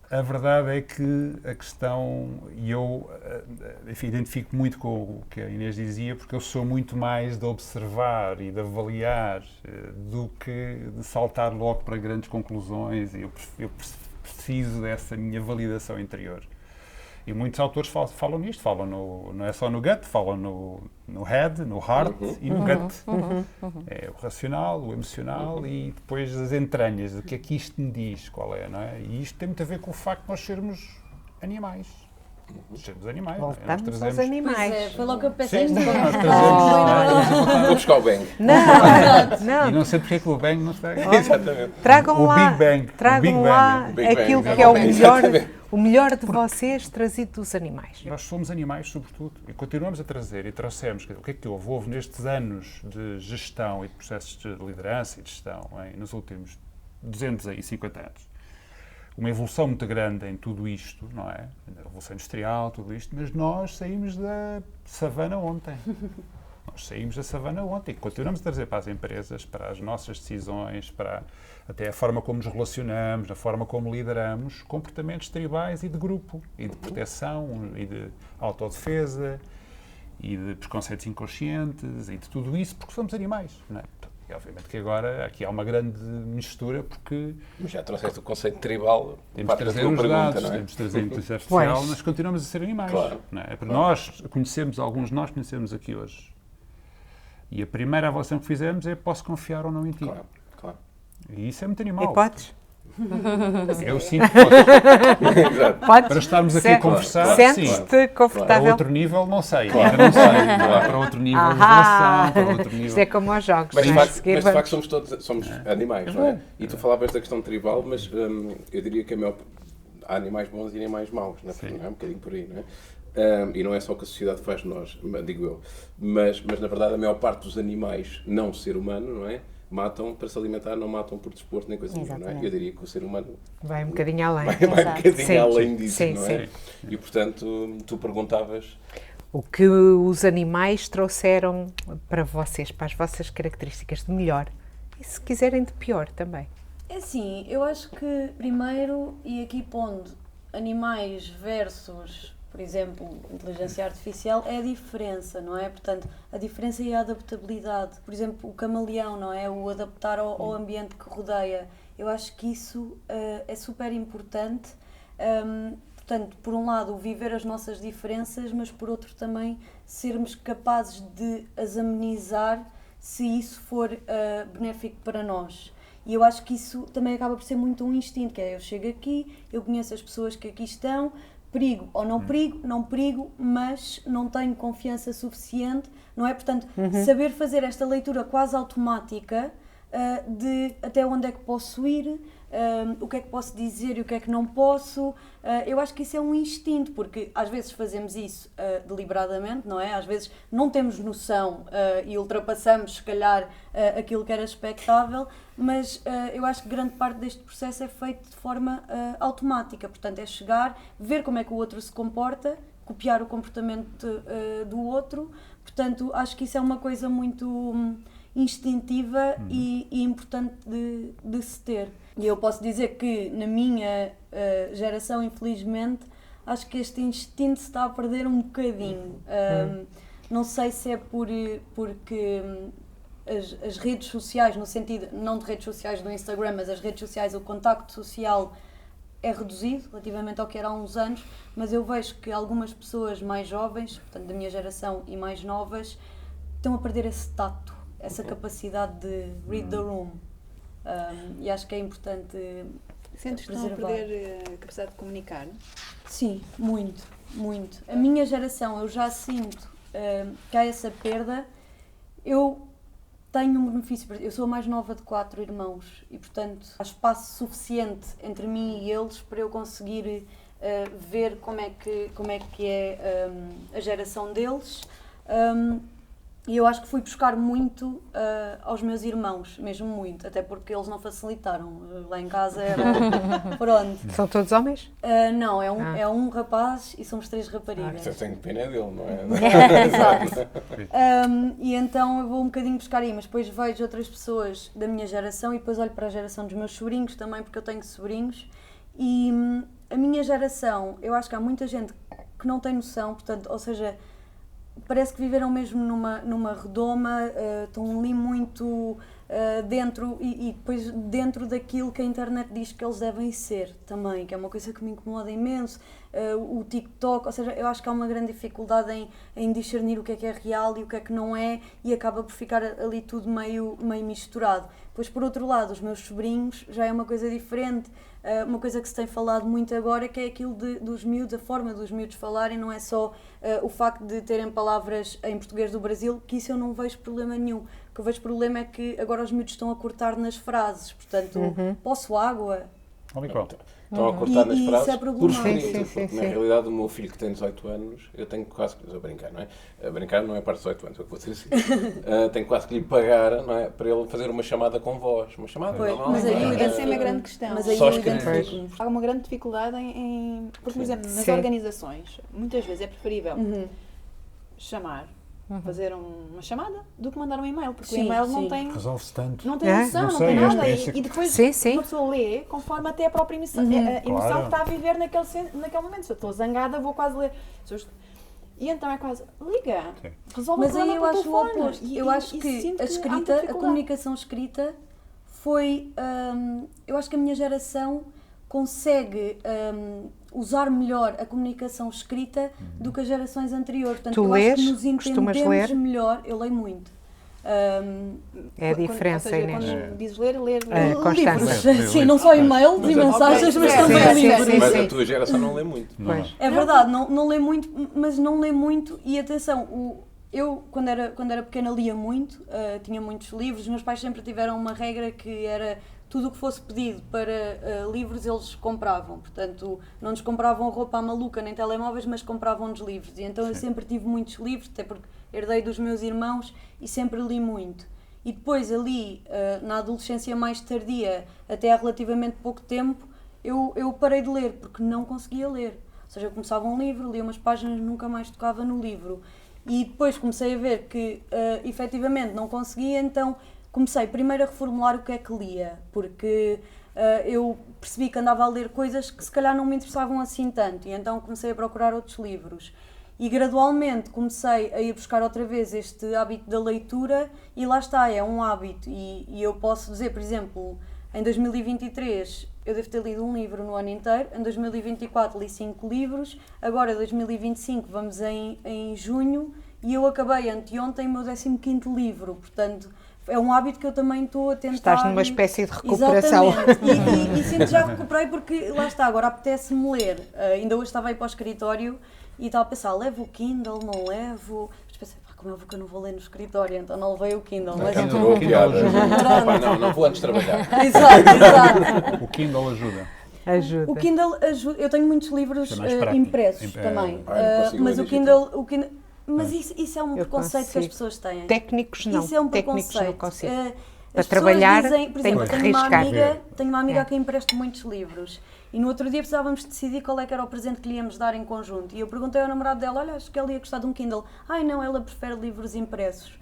S2: A verdade é que a questão, e eu enfim, identifico muito com o que a Inês dizia, porque eu sou muito mais de observar e de avaliar do que de saltar logo para grandes conclusões, e eu preciso dessa minha validação interior. E muitos autores falam nisto, não é só no gut, falam no head, no heart e no gut. É o racional, o emocional e depois as entranhas, o que é que isto me diz, qual é, não é? E isto tem muito a ver com o facto de nós sermos animais. Sermos animais.
S5: Voltamos aos animais.
S3: Foi logo que eu pensei.
S2: Sim, nós trazemos.
S4: Vou buscar o bang.
S5: Não.
S2: E não sei porque é que o bang não está.
S4: Exatamente.
S5: Tragam
S2: O
S5: lá,
S2: Big Bang.
S5: tragam lá
S4: O Big Bang,
S5: aquilo que é
S4: exatamente.
S5: o melhor de vocês trazido dos animais.
S2: Nós somos animais, sobretudo, e continuamos a trazer, e trouxemos. O que é que houve? Houve nestes anos de gestão e de processos de liderança e de gestão, nos últimos 250 anos, uma evolução muito grande em tudo isto, não é? A Revolução Industrial, tudo isto, mas nós saímos da savana ontem. Nós saímos da savana ontem e continuamos a trazer para as empresas, para as nossas decisões, para até a forma como nos relacionamos, a forma como lideramos, comportamentos tribais e de grupo, e de proteção, e de autodefesa, e de preconceitos inconscientes, e de tudo isso, porque somos animais, não é? E obviamente que agora aqui há uma grande mistura, porque...
S4: Mas já trouxeste o conceito tribal,
S2: temos de trazer os dados, temos de trazer a inteligência artificial, mas continuamos a ser animais.
S4: Claro.
S2: Não é? Nós conhecemos, alguns de nós conhecemos aqui hoje. E a primeira avaliação que fizemos é: posso confiar ou não em ti?
S4: Claro.
S2: E isso é muito animal.
S5: E podes?
S2: Eu sinto que posso.
S5: Podes?
S2: Para estarmos aqui a conversar,
S5: Sentes-te confortável?
S2: Para outro nível, não sei. Ainda não sei. Para outro nível de relação, para outro nível...
S5: Isto é como aos jogos.
S4: Mas,
S5: não é?
S4: de facto somos animais, não é? E tu falavas da questão tribal, mas eu diria que há animais bons e animais maus, não é? Não é um bocadinho por aí, não é? E não é só o que a sociedade faz de nós, digo eu. Mas na verdade a maior parte dos animais, não ser humano, não é? Matam para se alimentar, não matam por desporto nem coisa nenhuma, não é? Eu diria que o ser humano
S5: vai um bocadinho além.
S4: Vai um bocadinho além disso,
S5: sim,
S4: não é? E portanto, tu perguntavas...
S5: O que os animais trouxeram para vocês, para as vossas características de melhor, e se quiserem de pior também.
S3: É assim, eu acho que primeiro, e aqui pondo animais versus, por exemplo, inteligência artificial, é a diferença, não é? Portanto, a diferença é a adaptabilidade. Por exemplo, o camaleão, não é? O adaptar ao ambiente que rodeia. Eu acho que isso é super importante. Portanto, por um lado, viver as nossas diferenças, mas por outro também sermos capazes de as amenizar se isso for benéfico para nós. E eu acho que isso também acaba por ser muito um instinto, que é: eu chego aqui, eu conheço as pessoas que aqui estão, perigo ou não perigo, mas não tenho confiança suficiente, não é? Portanto, saber fazer esta leitura quase automática de até onde é que posso ir, o que é que posso dizer e o que é que não posso. Eu acho que isso é um instinto, porque às vezes fazemos isso deliberadamente, não é? Às vezes não temos noção e ultrapassamos, se calhar, aquilo que era expectável, mas eu acho que grande parte deste processo é feito de forma automática. Portanto, é chegar, ver como é que o outro se comporta, copiar o comportamento do outro. Portanto, acho que isso é uma coisa muito instintiva e importante de se ter. E eu posso dizer que na minha geração, infelizmente, acho que este instinto se está a perder um bocadinho. Não sei se é porque as redes sociais, no sentido, não de redes sociais do Instagram, mas as redes sociais, o contacto social é reduzido relativamente ao que era há uns anos, mas eu vejo que algumas pessoas mais jovens, portanto da minha geração e mais novas, estão a perder esse tato, essa capacidade de read the room. E acho que é importante
S6: Sentes que estão a perder a capacidade de comunicar?
S3: Sim, muito, muito. A minha geração, eu já sinto que há essa perda. Eu tenho um benefício, eu sou a mais nova de 4 irmãos e, portanto, há espaço suficiente entre mim e eles para eu conseguir ver como é que é a geração deles. E eu acho que fui buscar muito aos meus irmãos, mesmo muito, até porque eles não facilitaram. Lá em casa era pronto.
S5: São todos homens?
S3: Não, é um rapaz e somos 3 raparigas.
S4: Eu tenho pena dele, não é?
S3: Exato. E então eu vou um bocadinho buscar aí, mas depois vejo outras pessoas da minha geração e depois olho para a geração dos meus sobrinhos também, porque eu tenho sobrinhos. E a minha geração, eu acho que há muita gente que não tem noção, portanto, ou seja, parece que viveram mesmo numa redoma, estão ali muito dentro e depois dentro daquilo que a internet diz que eles devem ser também, que é uma coisa que me incomoda imenso, o TikTok, ou seja, eu acho que há uma grande dificuldade em discernir o que é real e o que é que não é e acaba por ficar ali tudo meio misturado. Pois por outro lado, os meus sobrinhos já é uma coisa diferente. Uma coisa que se tem falado muito agora, que é aquilo dos miúdos, a forma dos miúdos falarem, não é só o facto de terem palavras em português do Brasil, que isso eu não vejo problema nenhum. O que eu vejo problema é que agora os miúdos estão a cortar nas frases, portanto, posso água?
S4: Estão a cortar nas frases
S3: isso é
S4: por
S3: problemático.
S4: escrito, porque na realidade o meu filho que tem 18 anos, eu tenho quase que, a brincar, não é? A brincar não é para 18 anos, é o que vou dizer assim. Tenho quase que lhe pagar, não é? Para ele fazer uma chamada com voz, uma chamada normal.
S3: Mas aí
S6: essa é uma grande questão.
S3: Mas aí
S4: Só
S3: eu
S4: escrever.
S3: identifico-me.
S6: Há uma grande dificuldade porque, por exemplo, nas
S5: Sim.
S6: organizações, muitas vezes é preferível chamar, fazer uma chamada, do que mandar um e-mail, porque
S3: Sim,
S6: o e-mail
S3: sim.
S6: não tem
S2: Resolve-se tanto.
S6: noção,
S2: Não
S6: não
S2: sei,
S6: tem
S2: é a
S6: nada.
S2: experiência
S6: E depois
S5: Sim, sim.
S6: uma pessoa lê conforme até a própria emoção, a emoção
S2: Claro.
S6: que está a viver naquele momento. Se eu estou zangada, vou quase ler. E então é quase, liga,
S2: Sim.
S6: resolve
S3: Mas
S6: o
S3: aí
S6: problema
S3: eu
S6: por
S3: acho o
S6: telefone.
S3: oposto. Eu acho que
S6: sinto
S3: a
S6: há muita
S3: escrita, a
S6: dificuldade.
S3: comunicação escrita foi... eu acho que a minha geração consegue usar melhor a comunicação escrita do que as gerações anteriores. Portanto,
S5: Tu
S3: eu acho que
S5: lês?
S3: nos
S5: Costumas
S3: entendemos
S5: ler?
S3: melhor. Eu leio muito.
S5: É a diferença,
S6: Ou seja,
S5: Inês.
S6: quando dizes ler.
S5: Constância.
S3: Livros. Sim, não só e-mails e mensagens, mas
S6: sim,
S3: também
S5: sim,
S3: livros.
S5: sim,
S4: Mas
S5: sim.
S4: a tua geração não lê muito.
S5: Pois.
S3: É verdade, não lê muito, mas não lê muito e atenção, eu quando era pequena lia muito, tinha muitos livros, os meus pais sempre tiveram uma regra que era tudo o que fosse pedido para livros eles compravam, portanto não nos compravam roupa à maluca nem telemóveis, mas compravam-nos livros e então eu sempre tive muitos livros, até porque herdei dos meus irmãos e sempre li muito. E depois ali, na adolescência mais tardia, até há relativamente pouco tempo, eu parei de ler, porque não conseguia ler. Ou seja, eu começava um livro, lia umas páginas, nunca mais tocava no livro. E depois comecei a ver que, efetivamente, não conseguia, então comecei primeiro a reformular o que é que lia, porque eu percebi que andava a ler coisas que se calhar não me interessavam assim tanto, e então comecei a procurar outros livros. E gradualmente comecei a ir buscar outra vez este hábito da leitura e lá está, é um hábito. E eu posso dizer, por exemplo, em 2023 eu devo ter lido um livro no ano inteiro, em 2024 li 5 livros, agora em 2025 vamos em junho e eu acabei anteontem o meu 15º livro, portanto é um hábito que eu também estou a tentar...
S5: Estás numa espécie de recuperação.
S3: Exatamente, e sinto que já recuperei porque, lá está, agora apetece-me ler. Ainda hoje estava aí para o escritório e estava a pensar, levo o Kindle, não levo? Mas pensei, como é óbvio que eu não vou ler no escritório, então não levei o Kindle.
S4: Mas não, não vou antes trabalhar.
S3: Exato.
S2: O Kindle ajuda.
S5: Ajuda.
S3: O Kindle ajuda, eu tenho muitos livros impressos também, mas o Kindle... Mas isso é um preconceito que as pessoas têm.
S5: Técnicos não.
S3: Isso é um
S5: Técnicos
S3: preconceito.
S5: não consigo.
S3: Para
S5: trabalhar,
S3: dizem, por exemplo,
S5: riscar.
S3: tenho uma amiga a quem empresto muitos livros e no outro dia precisávamos decidir qual é que era o presente que lhe íamos dar em conjunto. E eu perguntei ao namorado dela, olha, acho que ela ia gostar de um Kindle. Ai não, ela prefere livros impressos.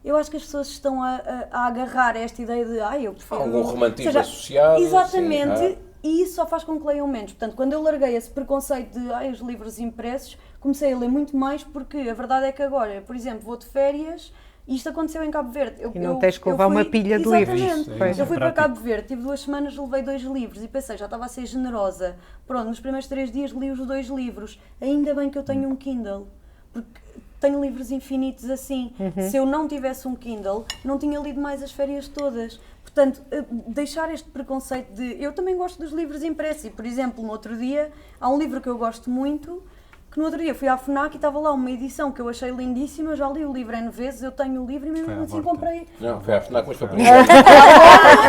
S3: Eu acho que as pessoas estão a agarrar esta ideia de, eu prefiro...
S4: Algum romantismo associado.
S3: Exatamente.
S4: Sim,
S3: E isso só faz com que leiam menos. Portanto, quando eu larguei esse preconceito de os livros impressos, comecei a ler muito mais porque a verdade é que agora, por exemplo, vou de férias e isto aconteceu em Cabo Verde.
S5: E não tens que levar uma pilha de livros.
S3: Exatamente. Eu fui para Cabo Verde, tive 2 semanas, levei 2 livros e pensei, já estava a ser generosa. Pronto, nos primeiros 3 dias li os 2 livros. Ainda bem que eu tenho um Kindle, porque tenho livros infinitos assim. Se eu não tivesse um Kindle, não tinha lido mais as férias todas. Portanto, deixar este preconceito de... Eu também gosto dos livros impressos e, por exemplo, no outro dia, há um livro que eu gosto muito, que no outro dia fui à FNAC e estava lá uma edição que eu achei lindíssima, eu já li o livro N vezes, eu tenho o livro e mesmo assim comprei...
S4: Não, foi à FNAC, mas foi para ninguém.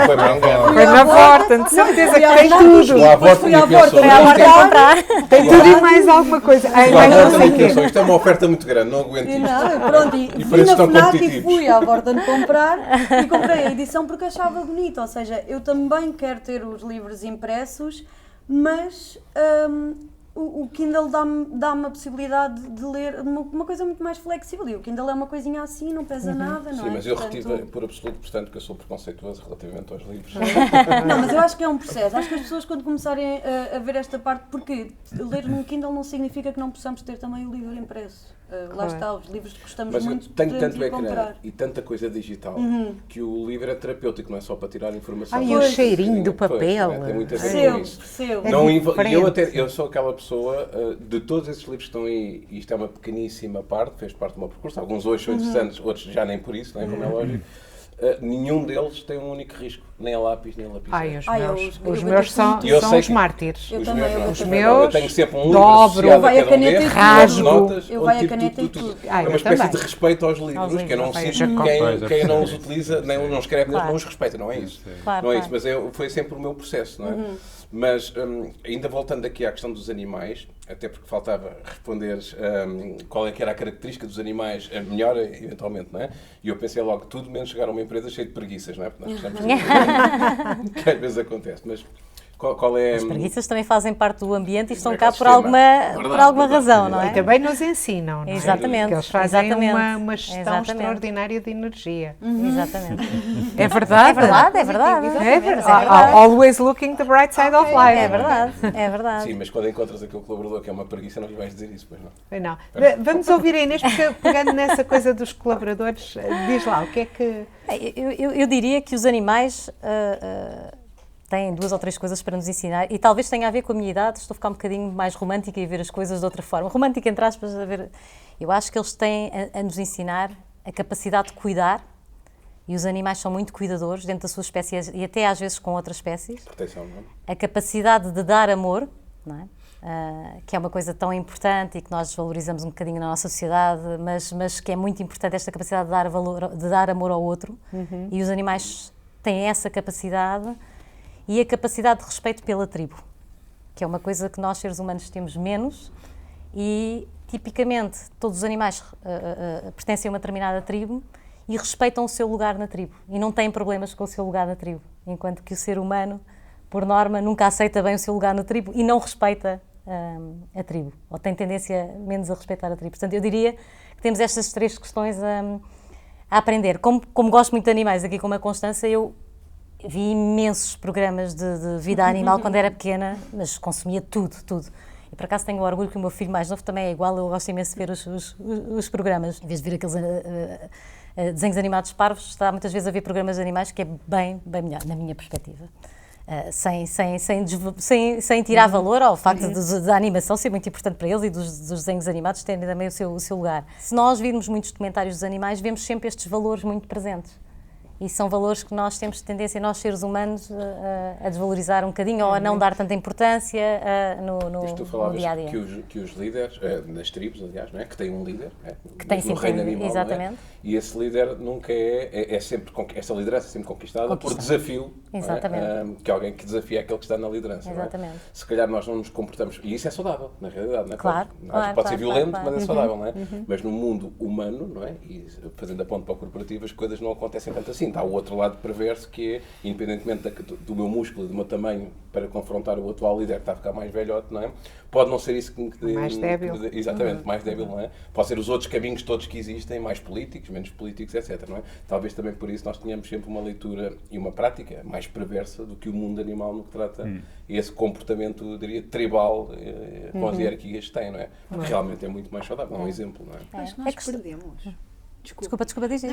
S4: Foi para ninguém.
S5: Foi na Vorta, de certeza que tem tudo.
S3: Fui à Vorta comprar.
S5: Tem tudo e mais alguma coisa.
S4: Isto é uma oferta muito grande, não aguento isto.
S3: Pronto, e fui na FNAC e fui à Vorta de comprar e comprei a edição porque achava bonita, ou seja, eu também quero ter os livros impressos, mas... O Kindle dá-me a possibilidade de ler uma coisa muito mais flexível. E o Kindle é uma coisinha assim, não pesa nada, não é?
S4: Sim, mas eu retive por absoluto, portanto, que eu sou preconceituoso relativamente aos livros.
S3: Não, mas eu acho que é um processo. Acho que as pessoas, quando começarem a ver esta parte, porque ler num Kindle não significa que não possamos ter também o livro impresso. Lá está, os livros que gostamos
S4: mas
S3: muito
S4: tenho tanto
S3: de
S4: ecrã
S3: comprar.
S4: e tanta coisa digital que o livro é terapêutico, não é só para tirar informação.
S5: E o cheirinho do papel.
S4: Tem muito a ver com isso. Eu sou aquela pessoa, de todos esses livros que estão aí, e isto é uma pequeníssima parte, fez parte do meu percurso, alguns hoje são interessantes, outros já nem por isso, como é lógico. Nenhum deles tem um único risco, nem a lápis, nem a lapicera.
S5: Os meus são os mártires.
S3: Os
S5: meus
S4: eu tenho sempre um livro
S5: dobro,
S3: eu vai a caneta e
S5: rasgo,
S4: notas,
S3: eu vai a caneta e tudo.
S4: É uma espécie de respeito aos livros, que eu não sinto quem não os utiliza, nem não escreve, não os respeita, não é isso. Não é isso, mas foi sempre o meu processo, não é? Mas, ainda voltando aqui à questão dos animais, até porque faltava responderes qual é que era a característica dos animais, a melhor, eventualmente, não é? E eu pensei logo, tudo menos chegar a uma empresa cheia de preguiças, não é? Porque nós gostamos de que às vezes acontece, mas qual é...
S1: As preguiças também fazem parte do ambiente e estão cá por alguma razão, não é?
S5: E também nos ensinam, não é?
S1: Exatamente.
S5: Porque eles fazem uma gestão extraordinária de energia.
S1: Exatamente.
S5: É verdade?
S1: É verdade.
S5: Always looking the bright side of life.
S1: É verdade.
S4: Sim, mas quando encontras aquele colaborador que é uma preguiça, não lhe vais dizer isso, pois não?
S5: Não. Vamos ouvir a Inês, porque pegando nessa coisa dos colaboradores, diz lá, o que é que...
S1: Eu diria que os animais... têm 2 ou 3 coisas para nos ensinar e talvez tenha a ver com a minha idade, estou a ficar um bocadinho mais romântica e a ver as coisas de outra forma. Romântica, entre aspas, a ver... Eu acho que eles têm a nos ensinar a capacidade de cuidar e os animais são muito cuidadores dentro da sua espécie e até às vezes com outras espécies.
S4: Proteção, não é?
S1: A capacidade de dar amor, não é? Que é uma coisa tão importante e que nós valorizamos um bocadinho na nossa sociedade, mas que é muito importante esta capacidade de dar amor ao outro e os animais têm essa capacidade. E a capacidade de respeito pela tribo, que é uma coisa que nós, seres humanos, temos menos e, tipicamente, todos os animais pertencem a uma determinada tribo e respeitam o seu lugar na tribo e não têm problemas com o seu lugar na tribo, enquanto que o ser humano, por norma, nunca aceita bem o seu lugar na tribo e não respeita a tribo, ou tem tendência menos a respeitar a tribo. Portanto, eu diria que temos estas 3 questões a aprender. Como gosto muito de animais, aqui como a Constança, eu vi imensos programas de vida animal quando era pequena, mas consumia tudo. E por acaso tenho o orgulho que o meu filho mais novo também é igual, eu gosto imenso de ver os programas. Em vez de ver aqueles desenhos animados parvos, está muitas vezes a ver programas de animais, que é bem melhor, na minha perspectiva. sem tirar valor ao facto da animação ser muito importante para eles e dos desenhos animados terem também o seu lugar. Se nós virmos muitos documentários dos animais, vemos sempre estes valores muito presentes. E são valores que nós temos tendência, nós seres humanos, a desvalorizar um bocadinho ou a não dar tanta importância no dia-a-dia.
S4: Que os líderes, nas tribos, aliás, não é? Que têm um líder,
S1: que tem sempre
S4: reino animal,
S1: exatamente.
S4: Não é? E esse líder nunca é sempre, essa liderança é sempre conquistada por desafio,
S1: exatamente.
S4: que alguém que desafia aquele que está na liderança.
S1: Exatamente.
S4: Não é? Se calhar nós não nos comportamos, e isso é saudável, na realidade, não é?
S1: Claro,
S4: pode ser violento,
S1: claro.
S4: mas é saudável, não é? Mas no mundo humano, não é? E fazendo a ponte para o corporativo, as coisas não acontecem tanto assim. Está o outro lado perverso que é, independentemente do meu músculo, do meu tamanho, para confrontar o atual líder que está a ficar mais velhote, não é? Pode não ser isso que
S5: mais débil.
S4: Exatamente, mais débil, não é? Pode ser os outros caminhos todos que existem, mais políticos, menos políticos, etc, não é? Talvez também por isso nós tenhamos sempre uma leitura e uma prática mais perversa do que o mundo animal no que trata esse comportamento, eu diria, tribal com as hierarquias que tem, não é? Porque realmente é muito mais saudável, é um exemplo, não é?
S6: Acho que nós perdemos.
S1: Desculpa, diz.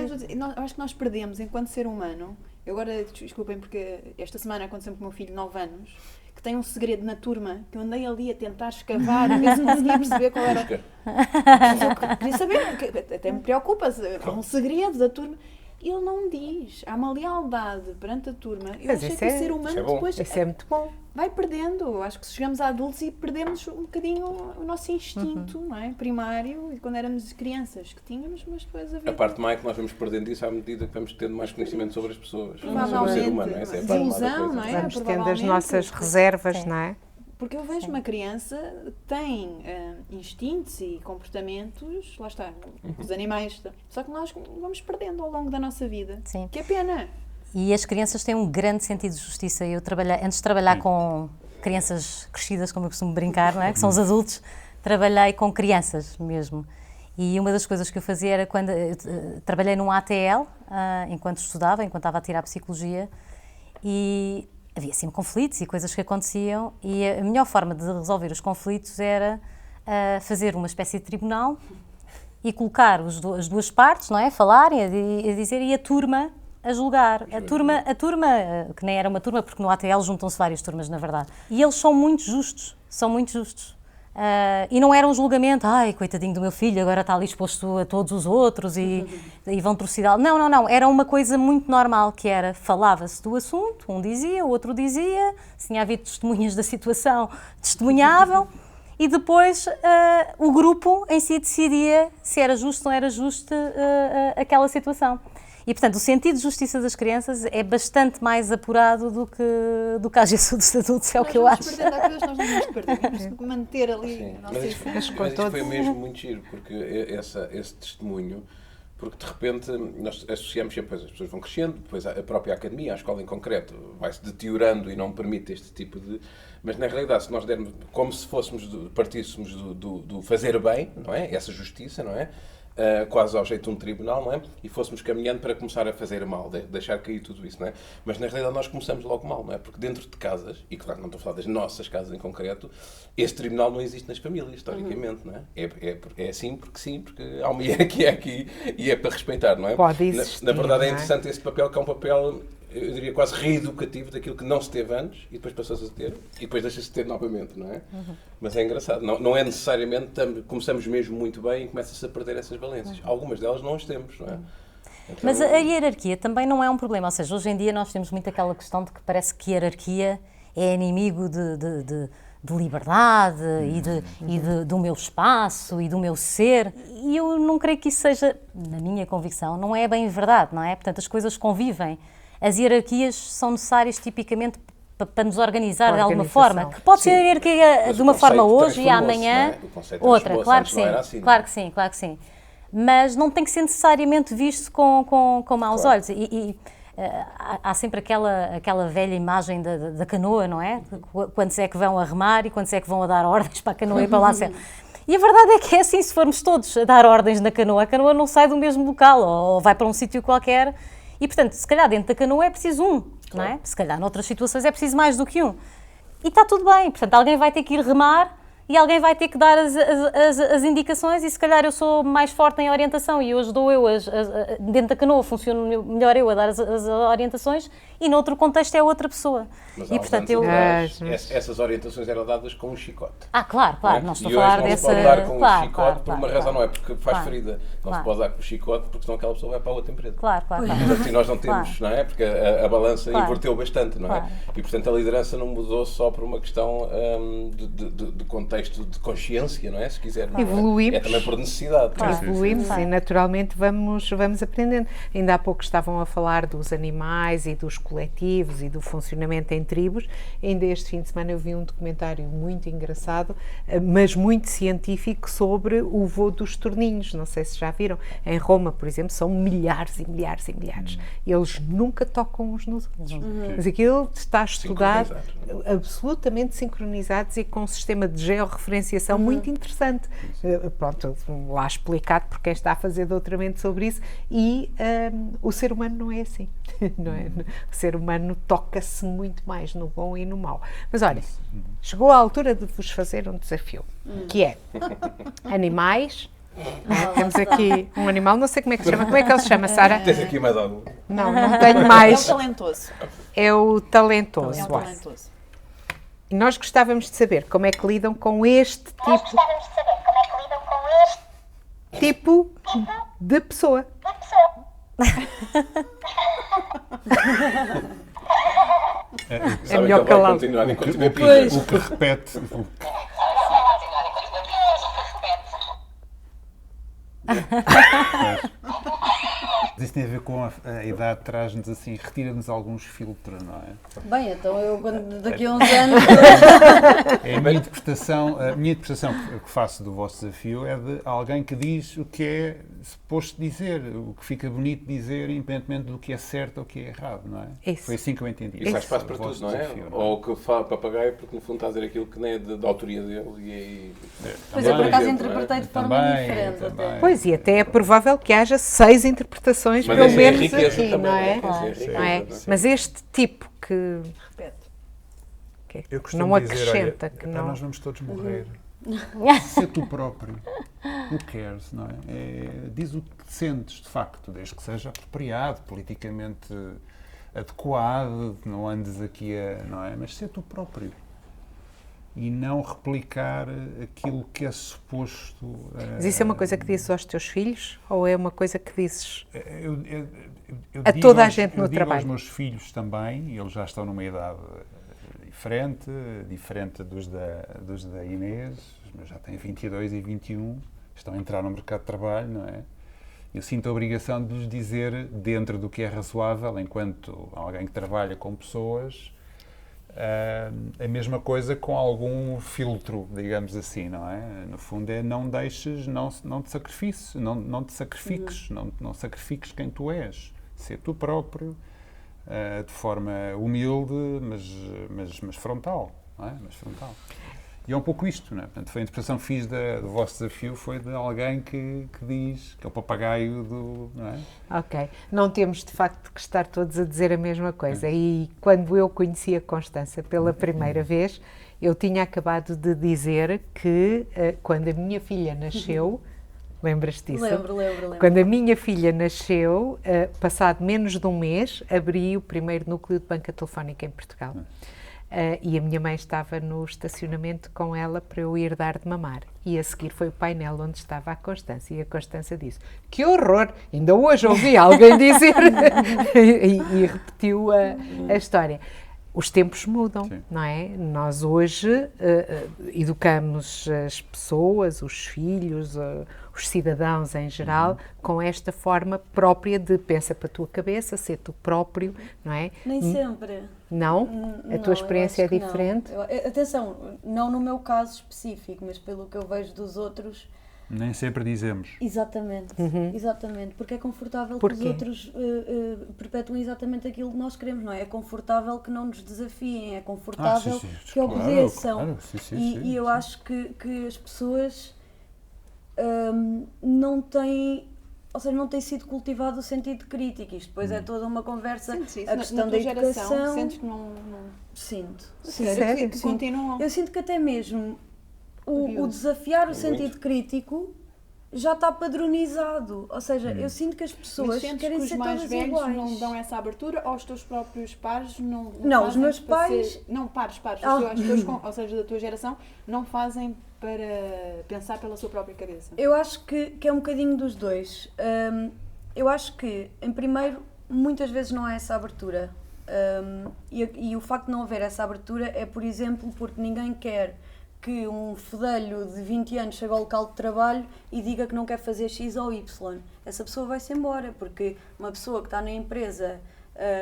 S6: Acho que nós perdemos, enquanto ser humano. Eu agora, desculpem, porque esta semana aconteceu com o meu filho de 9 anos, que tem um segredo na turma, que eu andei ali a tentar escavar, mesmo não conseguia perceber qual era. Eu queria saber, até me preocupa, é um segredo da turma. Ele não me diz. Há uma lealdade perante a turma. Eu achei que o ser humano depois...
S5: Isso é muito bom.
S6: Vai perdendo. Eu acho que chegamos a adultos e perdemos um bocadinho o nosso instinto, não é? Primário, e quando éramos crianças que tínhamos, mas depois
S4: a parte má é que nós vamos perdendo isso à medida que vamos tendo mais conhecimento sobre as pessoas. Sobre
S6: o
S4: ser humano, essa é a parte má da coisa.
S6: Não é?
S5: Vamos tendo as nossas reservas, não é?
S6: Porque eu vejo uma criança que tem instintos e comportamentos, lá está, os animais, só que nós vamos perdendo ao longo da nossa vida.
S1: Sim.
S6: Que é pena.
S1: E as crianças têm um grande sentido de justiça. Eu antes de trabalhar com crianças crescidas, como eu costumo brincar, não é? Que são os adultos, trabalhei com crianças mesmo. E uma das coisas que eu fazia era quando trabalhei num ATL, enquanto estudava, enquanto estava a tirar psicologia, e havia sempre conflitos e coisas que aconteciam, e a melhor forma de resolver os conflitos era fazer uma espécie de tribunal e colocar as duas partes, não é? Falarem, a dizer, e a turma a julgar. A turma, que nem era uma turma, porque no ATL juntam-se várias turmas, na verdade. E eles são muito justos. E não era um julgamento, ai, coitadinho do meu filho, agora está ali exposto a todos os outros e vão trucidá-lo. Não. Era uma coisa muito normal, que era, falava-se do assunto, um dizia, o outro dizia, se tinha havido testemunhas da situação, testemunhavam, e depois o grupo em si decidia se era justo ou não era justo aquela situação. E, portanto, o sentido de justiça das crianças é bastante mais apurado do que às vezes dos adultos, é o que eu acho.
S6: Há coisas que nós não vamos perder, temos que manter ali a nossa
S4: mas isso foi mesmo muito giro, porque esse testemunho, porque de repente nós associamos sempre, as pessoas vão crescendo, depois a própria academia, a escola em concreto, vai-se deteriorando e não permite este tipo de... Mas na realidade, se nós dermos, como se partíssemos do fazer bem, não é? Essa justiça, não é? Quase ao jeito de um tribunal, não é? E fôssemos caminhando para começar a fazer mal, deixar cair tudo isso, não é? Mas na realidade nós começamos logo mal, não é? Porque dentro de casas, e claro, não estou a falar das nossas casas em concreto, esse tribunal não existe nas famílias, historicamente, não é? É assim porque há uma hierarquia aqui e é para respeitar, não é?
S5: Pode existir,
S4: na verdade é interessante esse papel, que é um papel, eu diria, quase reeducativo daquilo que não se teve antes e depois passou-se a ter e depois deixa-se de ter novamente, não é? Mas é engraçado. Não é necessariamente, começamos mesmo muito bem e começa-se a perder essas valências. Algumas delas não as temos, não é? Então,
S1: mas a hierarquia também não é um problema, ou seja, hoje em dia nós temos muito aquela questão de que parece que hierarquia é inimigo de liberdade e do meu espaço e do meu ser, e eu não creio que isso seja, na minha convicção, não é bem verdade, não é? Portanto, as coisas convivem. As hierarquias são necessárias tipicamente para nos organizar de alguma forma. Que pode ser a hierarquia de uma forma hoje e amanhã outra. Claro que sim,
S4: assim,
S1: claro que sim. Mas não tem que ser necessariamente visto com maus olhos. Há sempre aquela velha imagem da canoa, não é? Quantos é que vão a remar e quantos é que vão a dar ordens para a canoa e para lá ser. E a verdade é que é assim, se formos todos a dar ordens na canoa, a canoa não sai do mesmo local ou vai para um sítio qualquer. E, portanto, se calhar dentro da canoa é preciso um, claro. Não é? Se calhar noutras situações é preciso mais do que um. E está tudo bem. Portanto, alguém vai ter que ir remar e alguém vai ter que dar as indicações, e se calhar eu sou mais forte em orientação e hoje dou eu, dentro da canoa funciono melhor eu a dar as orientações, e noutro contexto é outra pessoa.
S4: Mas
S1: E portanto eu...
S4: essas orientações eram dadas com um chicote.
S1: Claro, não estou a falar dessa...
S4: E hoje não se pode dar com um chicote por uma razão,
S1: claro.
S4: não é porque faz ferida. Não se pode dar com o chicote porque senão aquela pessoa vai para outra empresa.
S1: Claro.
S4: Portanto, e nós não temos, não é? Porque a balança inverteu bastante, não é?
S1: Claro.
S4: E portanto a liderança não mudou só por uma questão de contexto de consciência, não é? Se quisermos.
S5: Evoluímos.
S4: É também por necessidade.
S5: Evoluímos e naturalmente vamos aprendendo. Ainda há pouco estavam a falar dos animais e dos coletivos e do funcionamento em tribos. Ainda este fim de semana eu vi um documentário muito engraçado, mas muito científico, sobre o voo dos torninhos. Não sei se já viram. Em Roma, por exemplo, são milhares e milhares e milhares. Eles nunca tocam uns nos outros. Mas aquilo está estudado, absolutamente sincronizados e com um sistema de georreferenciação muito interessante. Pronto, lá explicado por quem está a fazer doutoramento sobre isso. E o ser humano não é assim. Não é? O ser humano toca-se muito mais no bom e no mau. Mas olha, chegou a altura de vos fazer um desafio, que é animais. Temos aqui um animal, não sei como é que se chama. Como é que ele se chama, Sara?
S4: Tens aqui mais algum?
S5: Não tenho mais.
S6: É o talentoso.
S5: É o talentoso.
S6: É o talentoso.
S5: E nós gostávamos de saber como é que lidam com este tipo de pessoa.
S4: É
S5: melhor calar.
S2: O que repete. Isso tem a ver com a idade, traz-nos assim, retira-nos alguns filtros, não é?
S3: Bem, então eu daqui a uns anos...
S2: A minha interpretação que faço do vosso desafio é de alguém que diz o que é suposto dizer, o que fica bonito dizer, independentemente do que é certo ou o que é errado, não é?
S5: Isso.
S2: Foi assim que eu entendi.
S4: Isso faz espaço para tudo, não é?
S2: Desafio, não é?
S4: Ou que fala papagaio porque no fundo está a dizer aquilo que nem é da autoria dele e aí...
S3: Pois eu por acaso
S4: Também,
S3: interpretei de forma diferente. Até.
S5: Pois, e até é provável que haja 6 interpretações,
S4: Mas
S5: pelo
S4: essa é a
S5: menos
S4: riqueza
S5: aqui,
S4: também,
S5: não é?
S4: essa é a riqueza,
S5: Não é?
S4: não é?
S5: Mas este tipo que
S6: Repete.
S2: Eu costumo
S5: não
S2: dizer,
S5: acrescenta,
S2: olha,
S5: que
S2: epá,
S5: não...
S2: nós vamos todos morrer. Ser tu próprio. Who cares, não é? Diz o que sentes, de facto, desde que seja apropriado, politicamente adequado, não andes aqui não é? Mas ser tu próprio. E não replicar aquilo que é suposto...
S5: Mas isso é uma coisa que dizes aos teus filhos? Ou é uma coisa que dizes
S2: eu
S5: a
S2: digo
S5: toda a gente no
S2: eu digo
S5: trabalho?
S2: aos meus filhos também, eles já estão numa idade diferente dos da Inês, os meus já têm 22 e 21, estão a entrar no mercado de trabalho, não é? Eu sinto a obrigação de lhes dizer, dentro do que é razoável, enquanto alguém que trabalha com pessoas, a mesma coisa com algum filtro, digamos assim, não é? No fundo é não deixes, não te sacrifiques, não sacrifiques quem tu és. Ser tu próprio, de forma humilde, mas frontal, não é? Mas frontal. E é um pouco isto, não é? Portanto, foi a interpretação que fiz do vosso desafio, foi de alguém que diz, que é o papagaio do... não é?
S5: Ok. Não temos, de facto, que estar todos a dizer a mesma coisa. E quando eu conheci a Constança pela primeira vez, eu tinha acabado de dizer que quando a minha filha nasceu, lembras-te disso?
S3: Lembro.
S5: Quando a minha filha nasceu, passado menos de um mês, abri o primeiro núcleo de banca telefónica em Portugal. E a minha mãe estava no estacionamento com ela para eu ir dar de mamar. E a seguir foi o painel onde estava a Constança. E a Constança disse, que horror! Ainda hoje ouvi alguém dizer. e repetiu a história. Os tempos mudam, sim, não é? Nós hoje educamos as pessoas, os filhos, os cidadãos em geral, com esta forma própria de pensa para a tua cabeça, ser tu próprio, não é?
S3: Nem sempre.
S5: Não? A tua experiência é diferente?
S3: Atenção, não no meu caso específico, mas pelo que eu vejo dos outros...
S2: Nem sempre dizemos.
S3: Exatamente, exatamente, porque é confortável que os outros perpetuem exatamente aquilo que nós queremos, não é? É confortável que não nos desafiem, é confortável que obedeçam.
S2: Claro,
S3: e eu acho que as pessoas não têm, ou seja, não tem sido cultivado o sentido crítico. Isto depois é toda uma conversa, a questão da educação.
S6: Sentes que não...
S3: Sinto.
S6: Sério? Que continuam?
S3: Eu sinto que até mesmo o desafiar o sentido crítico já está padronizado. Ou seja, eu sinto que as pessoas querem
S6: que os
S3: ser
S6: mais
S3: todas
S6: velhos
S3: iguais.
S6: não dão essa abertura, ou os teus próprios pares não
S3: Não, os
S6: fazem
S3: meus
S6: para
S3: pais...
S6: ser- não, pares. Ou seja, da tua geração, não fazem para pensar pela sua própria cabeça.
S3: Eu acho que é um bocadinho dos dois. Eu acho que, em primeiro, muitas vezes não há essa abertura. E o facto de não haver essa abertura é, por exemplo, porque ninguém quer que um fedelho de 20 anos chegue ao local de trabalho e diga que não quer fazer X ou Y. Essa pessoa vai-se embora, porque uma pessoa que está na empresa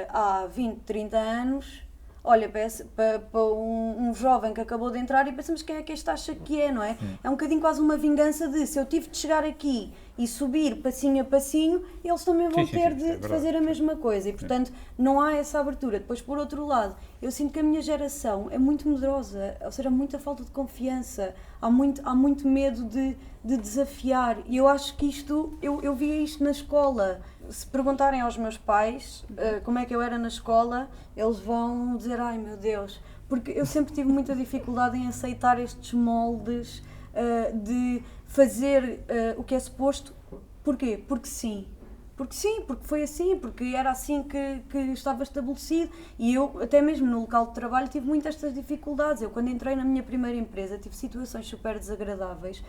S3: há 20, 30 anos, olha para um jovem que acabou de entrar e pensamos quem é que este acha que é, não é? É um bocadinho quase uma vingança de, se eu tive de chegar aqui e subir passinho a passinho, eles também vão ter de fazer a mesma coisa e, portanto, não há essa abertura. Depois, por outro lado, eu sinto que a minha geração é muito medrosa, ou seja, há muita falta de confiança, há muito medo de desafiar, e eu acho que isto, eu via isto na escola. Se perguntarem aos meus pais como é que eu era na escola, eles vão dizer, ai meu Deus, porque eu sempre tive muita dificuldade em aceitar estes moldes de fazer o que é suposto. Porquê? Porque sim, porque foi assim, porque era assim que estava estabelecido, e eu, até mesmo no local de trabalho, tive muitas estas dificuldades. Eu, quando entrei na minha primeira empresa, tive situações super desagradáveis,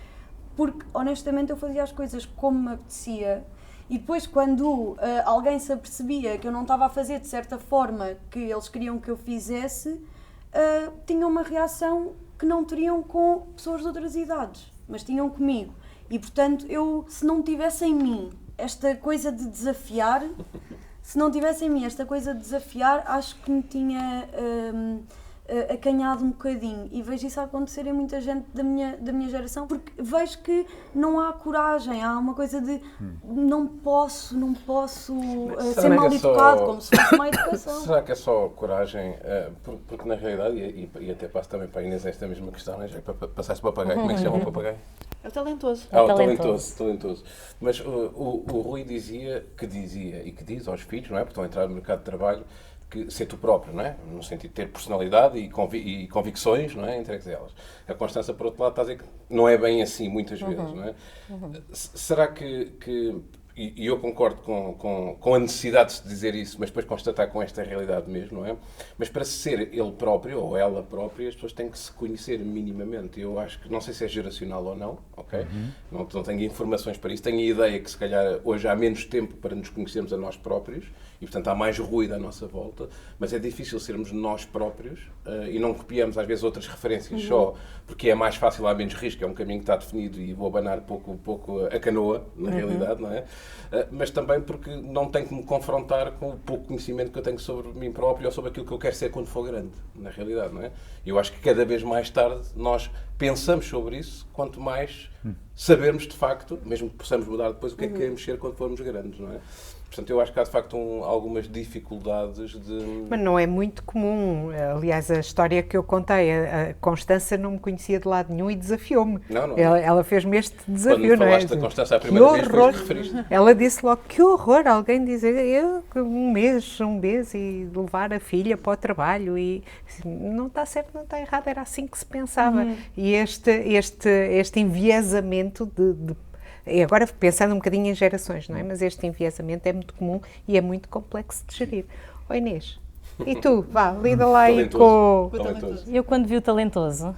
S3: porque, honestamente, eu fazia as coisas como me apetecia, e depois, quando alguém se apercebia que eu não estava a fazer de certa forma que eles queriam que eu fizesse, tinham uma reação que não teriam com pessoas de outras idades, mas tinham comigo. E, portanto, se não tivesse em mim esta coisa de desafiar, acho que me tinha acanhado um bocadinho, e vejo isso acontecer em muita gente da minha geração, porque vejo que não há coragem, há uma coisa de não posso ser mal educado, como se fosse má educação.
S4: Será que é só coragem? Porque na realidade, e até passo também para a Inês esta mesma questão, né? Já passaste o papagaio, como é que se chama o papagaio?
S6: É o talentoso.
S4: O talentoso. Mas o Rui dizia e que diz aos filhos, não é? Porque estão a entrar no mercado de trabalho, que ser tu próprio, não é? No sentido de ter personalidade e convicções, não é? Entregues elas. A Constança, por outro lado, está a dizer que não é bem assim muitas vezes, não é? Será que e eu concordo com a necessidade de se dizer isso, mas depois constatar com esta realidade mesmo, não é? Mas para ser ele próprio ou ela própria, as pessoas têm que se conhecer minimamente. Eu acho que, não sei se é geracional ou não, ok? Não tenho informações para isso. Tenho a ideia que, se calhar, hoje há menos tempo para nos conhecermos a nós próprios e, portanto, há mais ruído à nossa volta, mas é difícil sermos nós próprios e não copiamos, às vezes, outras referências só porque é mais fácil, há menos risco, é um caminho que está definido e vou abanar pouco a canoa, na realidade, não é? Mas também porque não tenho que me confrontar com o pouco conhecimento que eu tenho sobre mim próprio ou sobre aquilo que eu quero ser quando for grande, na realidade, não é? Eu acho que cada vez mais tarde nós pensamos sobre isso, quanto mais sabermos de facto, mesmo que possamos mudar depois, o que é que queremos ser quando formos grandes, não é? Portanto, eu acho que há de facto algumas dificuldades de...
S5: Mas não é muito comum. Aliás, a história que eu contei, a Constança não me conhecia de lado nenhum e desafiou-me.
S4: Não.
S5: Ela fez-me este desafio,
S4: não é? Quando falaste da Constança a primeira vez, foi que referiste.
S5: Ela disse logo, que horror, alguém dizer um mês e levar a filha para o trabalho e não está certo, não está errado, era assim que se pensava. E este enviesamento e agora pensando um bocadinho em gerações, não é? Mas este enviesamento é muito comum e é muito complexo de gerir. Oi, Inês, e tu? Vá, lida lá aí com...
S1: Eu, quando vi o talentoso,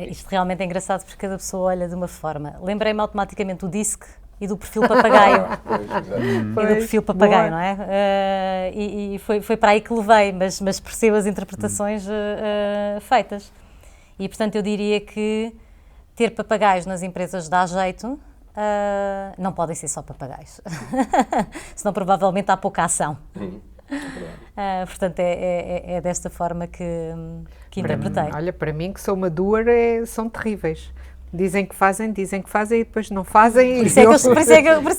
S1: isto realmente é engraçado porque cada pessoa olha de uma forma. Lembrei-me automaticamente do DISC e do perfil papagaio. E do perfil papagaio, não é? E foi para aí que levei, mas percebo as interpretações feitas. E, portanto, eu diria que ter papagaios nas empresas dá jeito. Não podem ser só papagaios, senão provavelmente há pouca ação. Portanto, é desta forma que interpretei.
S5: Olha, para mim, que sou uma doer, são terríveis. Dizem que fazem e depois não fazem.
S1: Por isso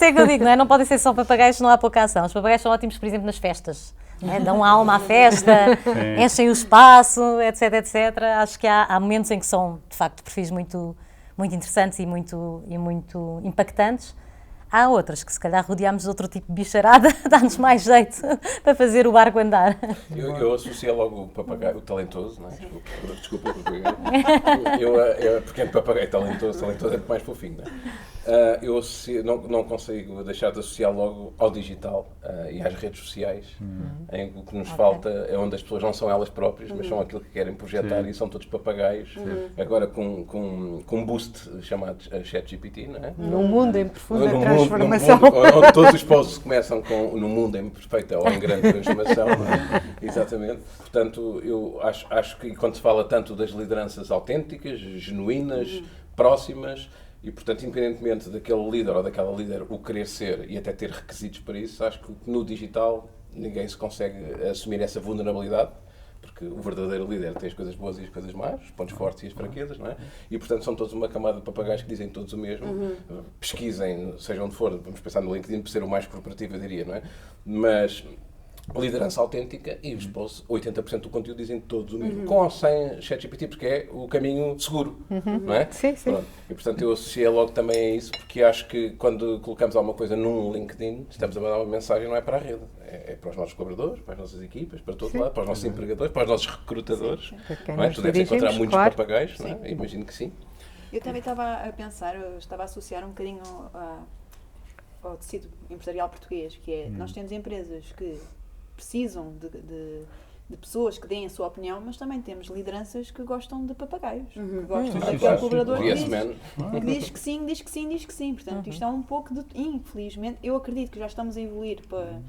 S1: é que eu digo, não é? Não podem ser só papagaios, não há pouca ação. Os papagaios são ótimos, por exemplo, nas festas. Dão alma à festa, enchem o espaço, etc, etc. Acho que há momentos em que são, de facto, perfis muito interessantes e muito impactantes. Há outras que se calhar rodeamos de outro tipo de bicharada, dá-nos mais jeito para fazer o barco andar.
S4: Eu associo logo o papagaio, o talentoso, não é? Desculpa o papagaio. Porque é papagaio talentoso é muito mais fofinho, não é? Eu não consigo deixar de associar logo ao digital e às redes sociais, em que o que nos falta é onde as pessoas não são elas próprias, mas são aquilo que querem projetar e são todos papagaios. Agora com um boost chamado ChatGPT, não é?
S5: Num mundo em profunda transformação.
S4: Onde todos os posts começam com no mundo em perfeita ou em grande transformação. Não é? Exatamente. Portanto, eu acho que quando se fala tanto das lideranças autênticas, genuínas, próximas, e, portanto, independentemente daquele líder ou daquela líder o querer ser e até ter requisitos para isso, acho que no digital ninguém se consegue assumir essa vulnerabilidade, porque o verdadeiro líder tem as coisas boas e as coisas más, os pontos fortes e as fraquezas, não é? E, portanto, são todos uma camada de papagaios que dizem todos o mesmo. Pesquisem, seja onde for, vamos pensar no LinkedIn por ser o mais corporativo, eu diria, não é? Mas liderança autêntica e os posts, 80% do conteúdo dizem todos o mesmo, com ou sem ChatGPT, porque é o caminho seguro, não é?
S5: Sim, sim.
S4: Pronto. E, portanto, eu associei logo também a isso, porque acho que quando colocamos alguma coisa num LinkedIn, estamos a mandar uma mensagem, não é para a rede, é para os nossos colaboradores, para as nossas equipas, para todo lado, para os nossos empregadores, para os nossos recrutadores. Não é? Tu deves encontrar muitos papagaios, não é? Imagino que sim.
S6: Eu também estava a pensar, eu estava a associar um bocadinho ao tecido empresarial português, que é, nós temos empresas que precisam de pessoas que deem a sua opinião, mas também temos lideranças que gostam de papagaios, que gostam daquele colaborador que diz que sim, diz que sim, diz que sim. Portanto, isto é um pouco de... Infelizmente, eu acredito que já estamos a evoluir para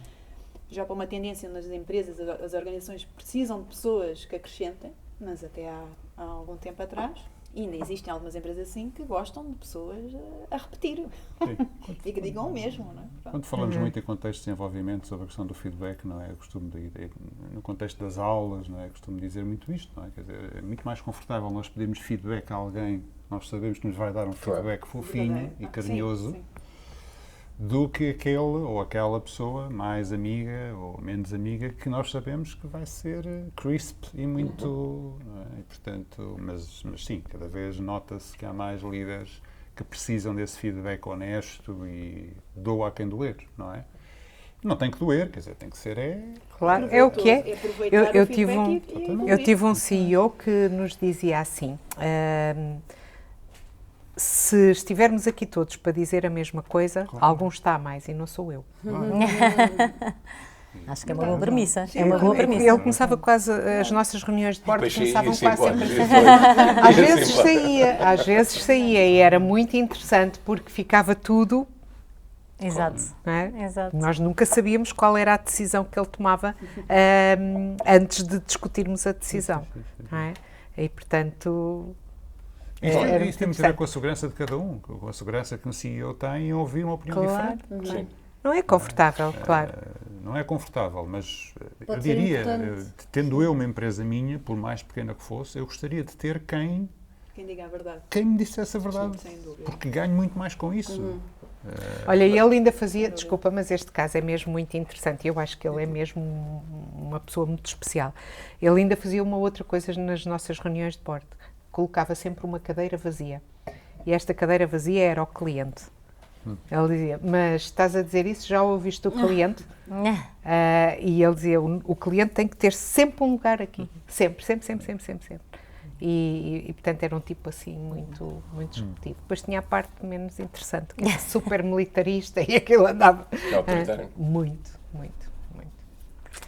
S6: uma tendência onde as empresas, as organizações precisam de pessoas que acrescentem, mas até há algum tempo atrás, e ainda existem algumas empresas assim que gostam de pessoas a repetir e que digam o mesmo, não é? Pronto.
S2: Quando falamos muito em contexto de desenvolvimento sobre a questão do feedback, não é? Eu costumo no contexto das aulas, não é? Eu costumo dizer muito isto, não é? Quer dizer, é muito mais confortável nós pedirmos feedback a alguém, nós sabemos que nos vai dar um feedback fofinho e carinhoso,
S6: Sim.
S2: do que aquele ou aquela pessoa mais amiga ou menos amiga que nós sabemos que vai ser crisp e muito... não é? E, portanto, mas sim, cada vez nota-se que há mais líderes que precisam desse feedback honesto e doa a quem doer, não é? Não tem que doer, quer dizer, tem que ser
S5: Claro, é o que é. Eu tive um
S6: e
S5: CEO que nos dizia assim... se estivermos aqui todos para dizer a mesma coisa, algum está a mais e não sou eu.
S1: Acho que é uma boa premissa. É uma boa premissa.
S5: Ele começava quase, as nossas reuniões de bordo começavam quase sempre assim. Às vezes saía e era muito interessante porque ficava tudo.
S1: Exato.
S5: Não é?
S1: Exato.
S5: Nós nunca sabíamos qual era a decisão que ele tomava antes de discutirmos a decisão. Não é? E, portanto...
S2: Isto tem muito a ver com a segurança de cada um, com a segurança que um CEO tem em ouvir uma opinião diferente.
S4: Sim.
S5: Não é confortável, claro.
S2: Não é confortável, mas eu
S3: Pode ser
S2: diria,
S3: importante.
S2: tendo eu uma empresa minha, por mais pequena que fosse, eu gostaria de ter quem
S6: diga a verdade.
S2: me dissesse a verdade,
S6: Sem dúvida.
S2: porque ganho muito mais com isso.
S5: Olha, ele ainda fazia, desculpa, mas este caso é mesmo muito interessante e eu acho que ele é mesmo uma pessoa muito especial. Ele ainda fazia uma outra coisa nas nossas reuniões de bordo. Colocava sempre uma cadeira vazia. E esta cadeira vazia era o cliente. Ele dizia, mas estás a dizer isso? Já ouviste o cliente? E ele dizia, o cliente tem que ter sempre um lugar aqui. Sempre. E portanto, era um tipo assim muito discutido. Depois tinha a parte menos interessante, que era super militarista e aquilo andava... Muito.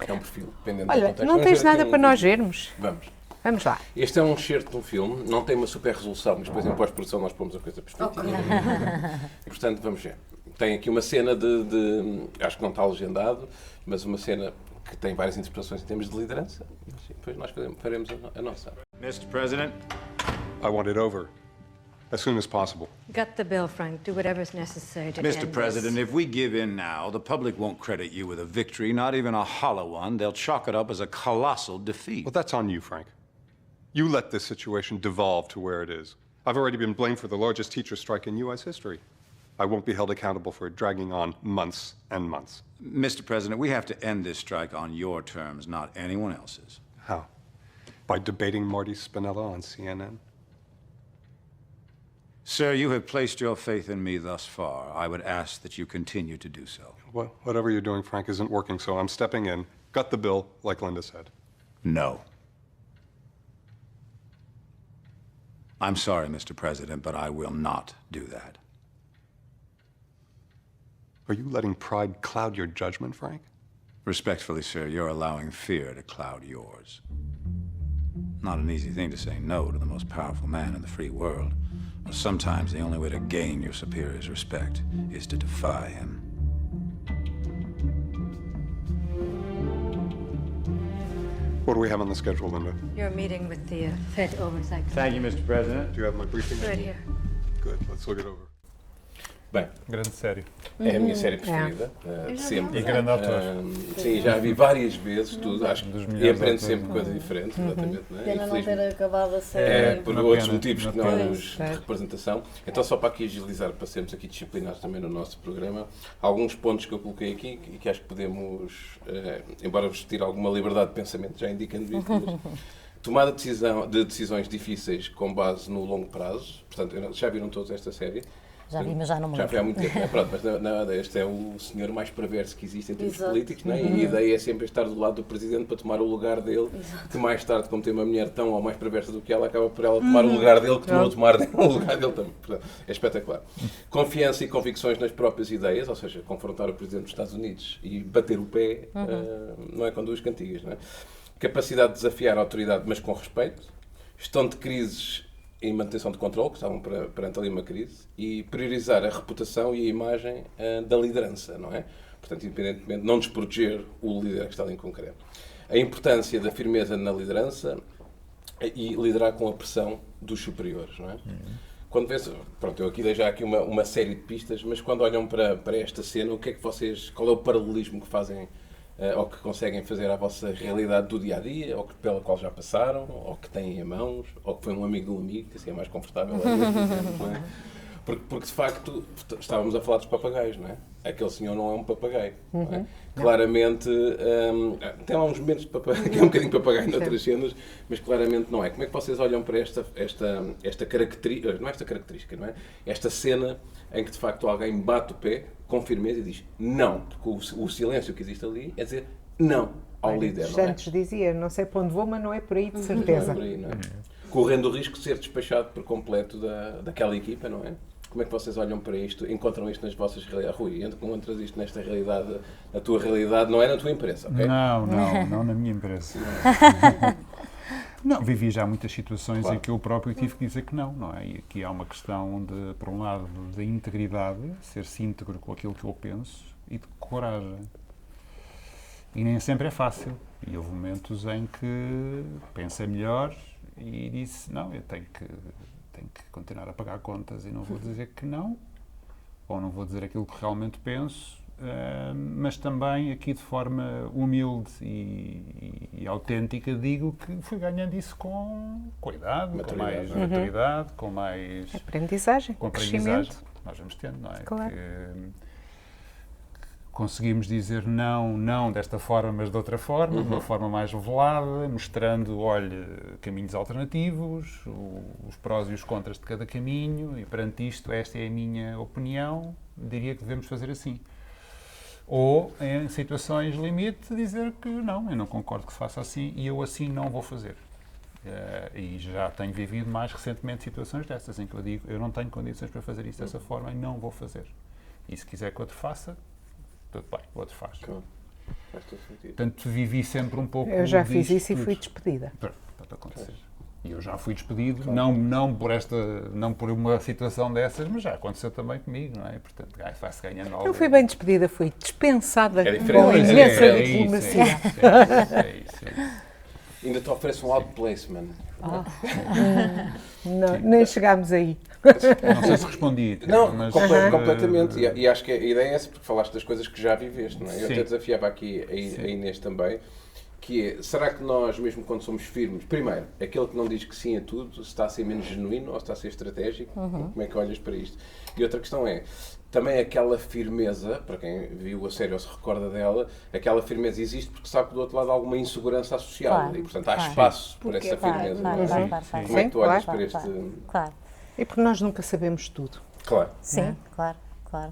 S4: É um perfil, dependendo do
S5: Olha,
S4: contexto.
S5: não tens nada para nós vermos? Vamos lá.
S4: Este é um excerto de um filme, não tem uma super resolução, mas depois em pós-produção nós pomos a coisa perspectiva. E, portanto, vamos ver. Tem aqui uma cena acho que não está legendado, mas uma cena que tem várias interpretações em termos de liderança. E depois nós faremos a nossa.
S7: Mr. President, I want it over as soon as possible.
S8: Gut the bill, Frank. Do whatever's necessary to
S7: Mr.
S8: end
S7: President,
S8: this.
S7: if we give in now, the public won't credit you with a victory, not even a hollow one. They'll chalk it up as a colossal defeat.
S9: Well, that's on you, Frank. You let this situation devolve to where it is. I've already been blamed for the largest teacher strike in U.S. history. I won't be held accountable for it dragging on months and months.
S7: Mr. President, we have to end this strike on your terms, not anyone else's.
S9: How? By debating Marty Spinella on CNN?
S7: Sir, you have placed your faith in me thus far. I would ask that you continue to do so.
S9: Well, whatever you're doing, Frank, isn't working, so I'm stepping in. Gut the bill, like Linda said.
S7: No. I'm sorry, Mr. President, but I will not do that.
S9: Are you letting pride cloud your judgment, Frank?
S7: Respectfully, sir, you're allowing fear to cloud yours. Not an easy thing to say no to the most powerful man in the free world. But sometimes the only way to gain your superior's respect is to defy him.
S9: What do we have on the schedule, Linda?
S8: Your meeting with the Fed Oversight.
S10: Thank you, Mr. President.
S9: Do you have my briefing?
S8: Right here.
S9: Good, let's look it over.
S4: Bem,
S2: Grande série.
S4: é a minha série preferida, de sempre.
S2: E grande ator.
S4: Sim, já a vi várias vezes, tudo, acho
S2: Dos
S4: que
S2: melhores
S4: aprendo
S2: atores.
S4: sempre coisas diferentes, exatamente. Não é?
S3: Pena não ter
S4: Infelizmente.
S3: acabado a
S4: É,
S3: série.
S4: por
S2: Uma
S4: outros
S2: pena,
S4: motivos
S2: uma
S4: que não
S2: pena.
S4: os de representação. Então, só para aqui agilizar, para sermos aqui disciplinados também no nosso programa, alguns pontos que eu coloquei aqui e que acho que podemos, embora vos tire alguma liberdade de pensamento, já indicando isso, mas tomada de decisões difíceis com base no longo prazo. Portanto, já viram todos esta série?
S1: Já vi, mas já não me
S4: Já
S1: lembro.
S4: foi há muito tempo, né? Pronto, mas este é o senhor mais perverso que existe em termos
S3: Exato.
S4: políticos, né? E a ideia é sempre estar do lado do presidente para tomar o lugar dele, que mais tarde, como tem uma mulher tão ou mais perversa do que ela, acaba por ela tomar o lugar dele, que tomou tomar o lugar dele também. Portanto, é espetacular. Confiança e convicções nas próprias ideias, ou seja, confrontar o presidente dos Estados Unidos e bater o pé, não é com duas cantigas, não é? Capacidade de desafiar a autoridade, mas com respeito. Gestão de crises e manutenção de controle, que estavam perante ali uma crise, e priorizar a reputação e a imagem da liderança, não é? Portanto, independentemente, não desproteger o líder que está ali em concreto. A importância da firmeza na liderança e liderar com a pressão dos superiores, não é? Quando vês, pronto, eu aqui dei já aqui uma série de pistas, mas quando olham para esta cena, o que é que vocês, qual é o paralelismo que fazem ou que conseguem fazer à vossa realidade do dia-a-dia, ou pela qual já passaram, ou que têm em mãos, ou que foi um amigo de um amigo, que assim é mais confortável. Não é? Porque, de facto, estávamos a falar dos papagaios, não é? Aquele senhor não é um papagaio. Não é? Claramente, tem lá uns momentos de papagaio, que é um bocadinho papagaio noutras cenas, mas claramente não é. Como é que vocês olham para esta característica, não é esta característica, não é? Esta cena em que, de facto, alguém bate o pé com firmeza e diz não, porque o silêncio que existe ali é dizer não ao líder, não é?
S5: Santos dizia, não sei para onde vou, mas não é por aí, de certeza.
S4: Não é por aí, não é? Correndo o risco de ser despachado por completo daquela equipa, não é? Como é que vocês olham para isto, encontram isto nas vossas realidades? Rui, encontras isto nesta realidade, na tua realidade, não é na tua empresa, ok?
S2: Não na minha empresa. Não, vivi já muitas situações em que eu próprio tive que dizer que não é? E aqui há uma questão de, por um lado, da integridade, ser-se íntegro com aquilo que eu penso, e de coragem. E nem sempre é fácil. E houve momentos em que pensei melhor e disse, não, eu tenho que continuar a pagar contas e não vou dizer que não, ou não vou dizer aquilo que realmente penso, mas também aqui de forma humilde e autêntica digo que fui ganhando isso com idade, com mais maturidade, com mais
S5: aprendizagem,
S2: com
S5: crescimento.
S2: Nós vamos tendo, não é?
S5: Claro.
S2: Conseguimos dizer não desta forma, mas de outra forma, de uma forma mais revelada, mostrando, olha, caminhos alternativos, os prós e os contras de cada caminho, e perante isto, esta é a minha opinião, diria que devemos fazer assim. Ou, em situações limite, dizer que não, eu não concordo que se faça assim e eu assim não vou fazer. E já tenho vivido mais recentemente situações dessas, em que eu digo, eu não tenho condições para fazer isso dessa forma e não vou fazer. E se quiser que outro faça, tudo bem, o outro faz.
S4: Claro. Faz todo sentido.
S2: Portanto, vivi sempre um pouco.
S5: Eu já fiz isso
S2: tudo.
S5: E fui despedida.
S2: Pode acontecer. E eu já fui despedido, claro. não por uma situação dessas, mas já aconteceu também comigo, não é? Portanto, vai-se ganhando algo.
S5: Não fui bem despedida, fui dispensada
S4: com
S5: imensa diplomacia.
S2: É isso.
S4: Ainda te oferece um outplacement.
S5: Não, nem chegámos aí.
S2: Não sei se respondi.
S4: Não,
S2: mas,
S4: completamente. E acho que a ideia é essa, porque falaste das coisas que já viveste, não é? Eu até desafiava aqui a Inês também, que é, será que nós, mesmo quando somos firmes, primeiro, aquele que não diz que sim a tudo, se está a ser menos genuíno ou se está a ser estratégico, como é que olhas para isto? E outra questão é, também aquela firmeza, para quem viu a série ou se recorda dela, aquela firmeza existe porque sabe que do outro lado há alguma insegurança associada, claro, e portanto há espaço por essa firmeza.
S1: Claro.
S4: Como é que tu olhas para este...
S1: Claro.
S5: E porque nós nunca sabemos tudo.
S4: Claro.
S1: Sim, claro.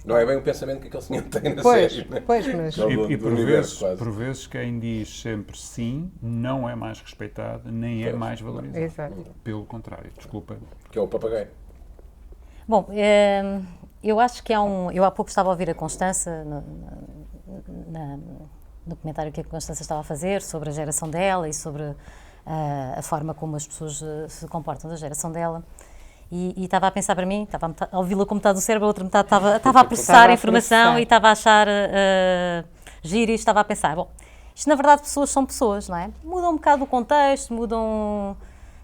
S4: Não é bem o pensamento que aquele senhor tem na
S5: Pois,
S4: série, né?
S5: pois, mas...
S2: E por vezes quem diz sempre sim não é mais respeitado, nem é mais valorizado.
S5: Exato.
S2: Pelo contrário, desculpa.
S4: Que é o papagaio.
S1: Bom, eu acho que eu há pouco estava a ouvir a Constança no comentário que a Constança estava a fazer sobre a geração dela e sobre a forma como as pessoas se comportam da geração dela. E estava a pensar para mim, estava a ouvi-la com metade do cérebro, a outra metade estava a processar a informação e estava a achar giro e estava a pensar, bom, isto na verdade pessoas são pessoas, não é? Mudam um bocado o contexto, mudam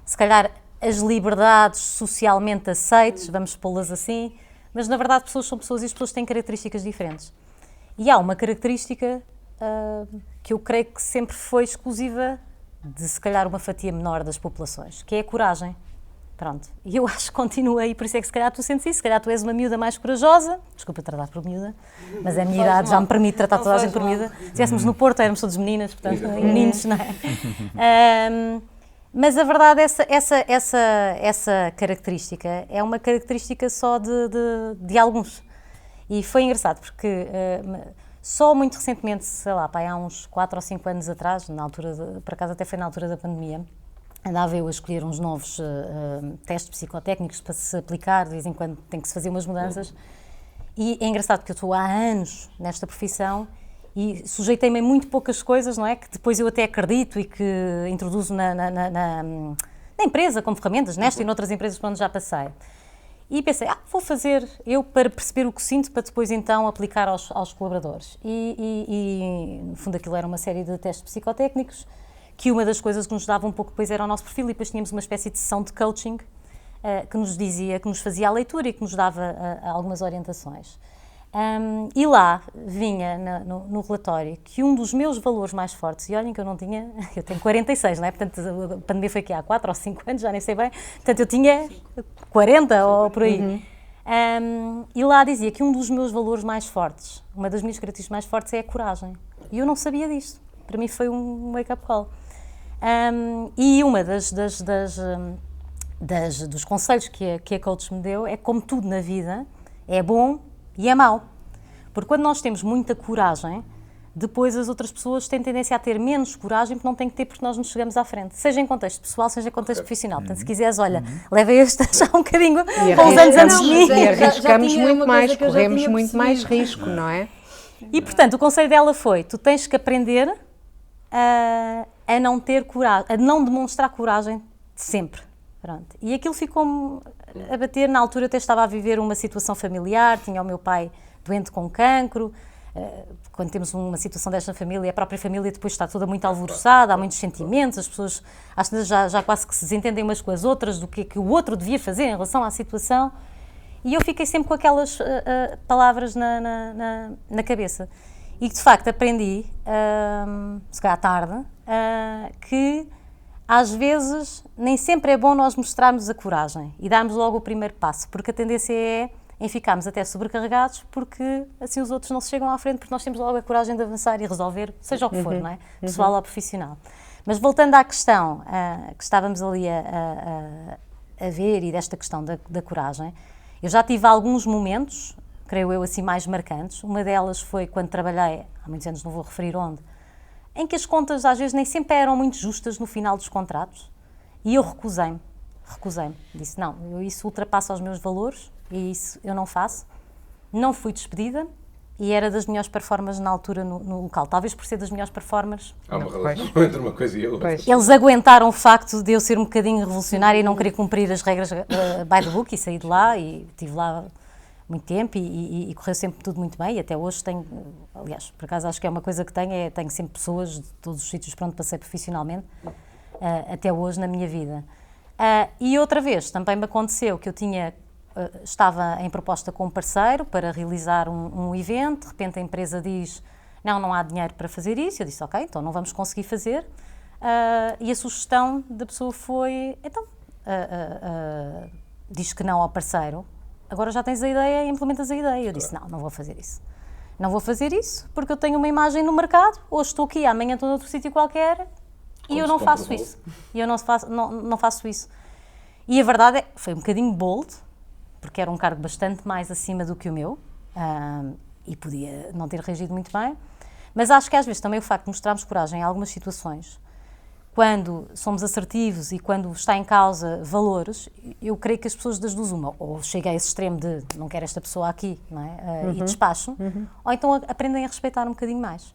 S1: se calhar as liberdades socialmente aceites, vamos pô-las assim, mas na verdade pessoas são pessoas e as pessoas têm características diferentes. E há uma característica que eu creio que sempre foi exclusiva de se calhar uma fatia menor das populações, que é a coragem. Pronto, e eu acho que continua aí, por isso é que se calhar tu sentes isso, se calhar tu és uma miúda mais corajosa, desculpa tratar por miúda, mas a minha idade já me permite tratar toda a gente por miúda. Se estivéssemos no Porto éramos todos meninas, portanto, meninos, não é? Mas a verdade, essa característica é uma característica só de alguns. E foi engraçado, porque só muito recentemente, sei lá, há uns 4 ou 5 anos atrás, na altura por acaso até foi na altura da pandemia, andava eu a escolher uns novos testes psicotécnicos para se aplicar, de vez em quando tem que se fazer umas mudanças. E é engraçado porque eu estou há anos nesta profissão e sujeitei-me a muito poucas coisas, não é? Que depois eu até acredito e que introduzo na empresa como ferramentas, nesta e noutras empresas por onde já passei. E pensei, vou fazer eu para perceber o que sinto para depois então aplicar aos colaboradores. E no fundo aquilo era uma série de testes psicotécnicos, que uma das coisas que nos dava um pouco depois era o nosso perfil, e depois tínhamos uma espécie de sessão de coaching que nos dizia, que nos fazia a leitura e que nos dava algumas orientações. E lá vinha no relatório que um dos meus valores mais fortes, e olhem que eu não tinha, eu tenho 46, não é? Portanto, a pandemia foi aqui há 4 ou 5 anos, já nem sei bem, portanto eu tinha 40 ou por aí. E lá dizia que um dos meus valores mais fortes, uma das minhas características mais fortes é a coragem. E eu não sabia disto, para mim foi um wake-up call. E uma dos conselhos que a coach me deu é, como tudo na vida, é bom e é mau. Porque quando nós temos muita coragem, depois as outras pessoas têm tendência a ter menos coragem, porque não têm que ter, porque nós nos chegamos à frente. Seja em contexto pessoal, seja em contexto profissional. Portanto, se quiseres, olha, leva este já um bocadinho com uns anos antes de mim.
S5: E arriscamos muito mais, corremos muito mais risco, não é?
S1: E, portanto, o conselho dela foi, tu tens que aprender a não ter coragem, a não demonstrar coragem sempre. Pronto. E aquilo ficou-me a bater. Na altura até estava a viver uma situação familiar, tinha o meu pai doente com cancro. Quando temos uma situação desta na família, a própria família depois está toda muito alvoroçada, há muitos sentimentos, as pessoas às vezes já quase que se desentendem umas com as outras do que o outro devia fazer em relação à situação. E eu fiquei sempre com aquelas palavras na cabeça. E de facto aprendi, se calhar tarde, que às vezes nem sempre é bom nós mostrarmos a coragem e darmos logo o primeiro passo, porque a tendência é em ficarmos até sobrecarregados, porque assim os outros não se chegam à frente, porque nós temos logo a coragem de avançar e resolver, seja o que for, não é? Pessoal ou profissional. Mas voltando à questão que estávamos ali a ver, e desta questão da coragem, eu já tive alguns momentos, creio eu, assim mais marcantes. Uma delas foi quando trabalhei, há muitos anos, não vou referir onde, em que as contas às vezes nem sempre eram muito justas no final dos contratos, e eu recusei-me, disse não, isso ultrapassa os meus valores e isso eu não faço. Não fui despedida e era das melhores performers na altura no local, talvez por ser das melhores performers.
S4: Há uma relação entre uma coisa e outra.
S1: Eles aguentaram o facto de eu ser um bocadinho revolucionária e não querer cumprir as regras by the book, e saí de lá e estive lá muito tempo e correu sempre tudo muito bem, e até hoje tenho, aliás, por acaso acho que é uma coisa que tenho sempre pessoas de todos os sítios por onde passei profissionalmente, até hoje na minha vida. E outra vez também me aconteceu que eu estava em proposta com um parceiro para realizar um evento, de repente a empresa diz, não há dinheiro para fazer isso, eu disse, ok, então não vamos conseguir fazer, e a sugestão da pessoa foi, então, diz que não ao parceiro, agora já tens a ideia e implementas a ideia. Eu disse, não vou fazer isso. Não vou fazer isso porque eu tenho uma imagem no mercado, hoje estou aqui, amanhã estou noutro sítio qualquer e eu não faço isso. E eu não faço isso. E a verdade foi um bocadinho bold, porque era um cargo bastante mais acima do que o meu, e podia não ter reagido muito bem, mas acho que às vezes também o facto de mostrarmos coragem em algumas situações, quando somos assertivos e quando está em causa valores, eu creio que as pessoas das duas uma, ou chega a esse extremo de não quero esta pessoa aqui, não é? E despacham, ou então aprendem a respeitar um bocadinho mais.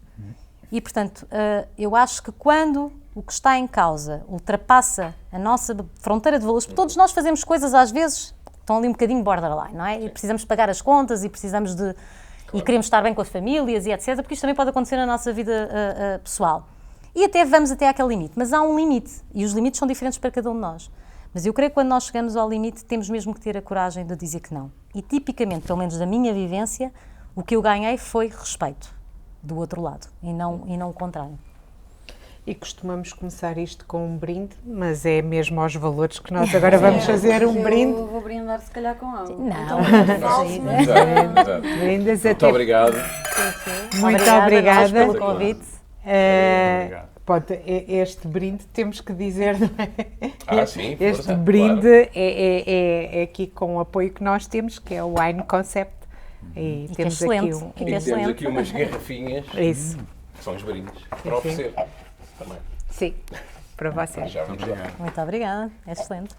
S1: E, portanto, eu acho que quando o que está em causa ultrapassa a nossa fronteira de valores, porque todos nós fazemos coisas às vezes estão ali um bocadinho borderline, não é? E precisamos pagar as contas e precisamos de... E queremos estar bem com as famílias e etc, porque isto também pode acontecer na nossa vida pessoal. E até vamos até àquele limite, mas há um limite, e os limites são diferentes para cada um de nós. Mas eu creio que quando nós chegamos ao limite, temos mesmo que ter a coragem de dizer que não. E tipicamente, pelo menos da minha vivência, o que eu ganhei foi respeito do outro lado, e não o contrário.
S5: E costumamos começar isto com um brinde, mas é mesmo aos valores que nós agora vamos fazer um brinde.
S3: Eu vou brindar se calhar com água.
S1: Não,
S5: Brindes
S4: muito obrigado.
S5: Muito obrigada
S1: pelo convite.
S5: Pronto, este brinde temos que dizer, não é?
S4: Sim,
S5: este
S4: força,
S5: brinde
S4: claro.
S5: é aqui com o apoio que nós temos, que é o Wine Concept. E temos aqui
S4: temos aqui umas garrafinhas.
S5: Isso.
S4: Que são os brindes para oferecer também.
S5: Sim, para vocês.
S4: Já vamos lá.
S1: Muito obrigada, é excelente.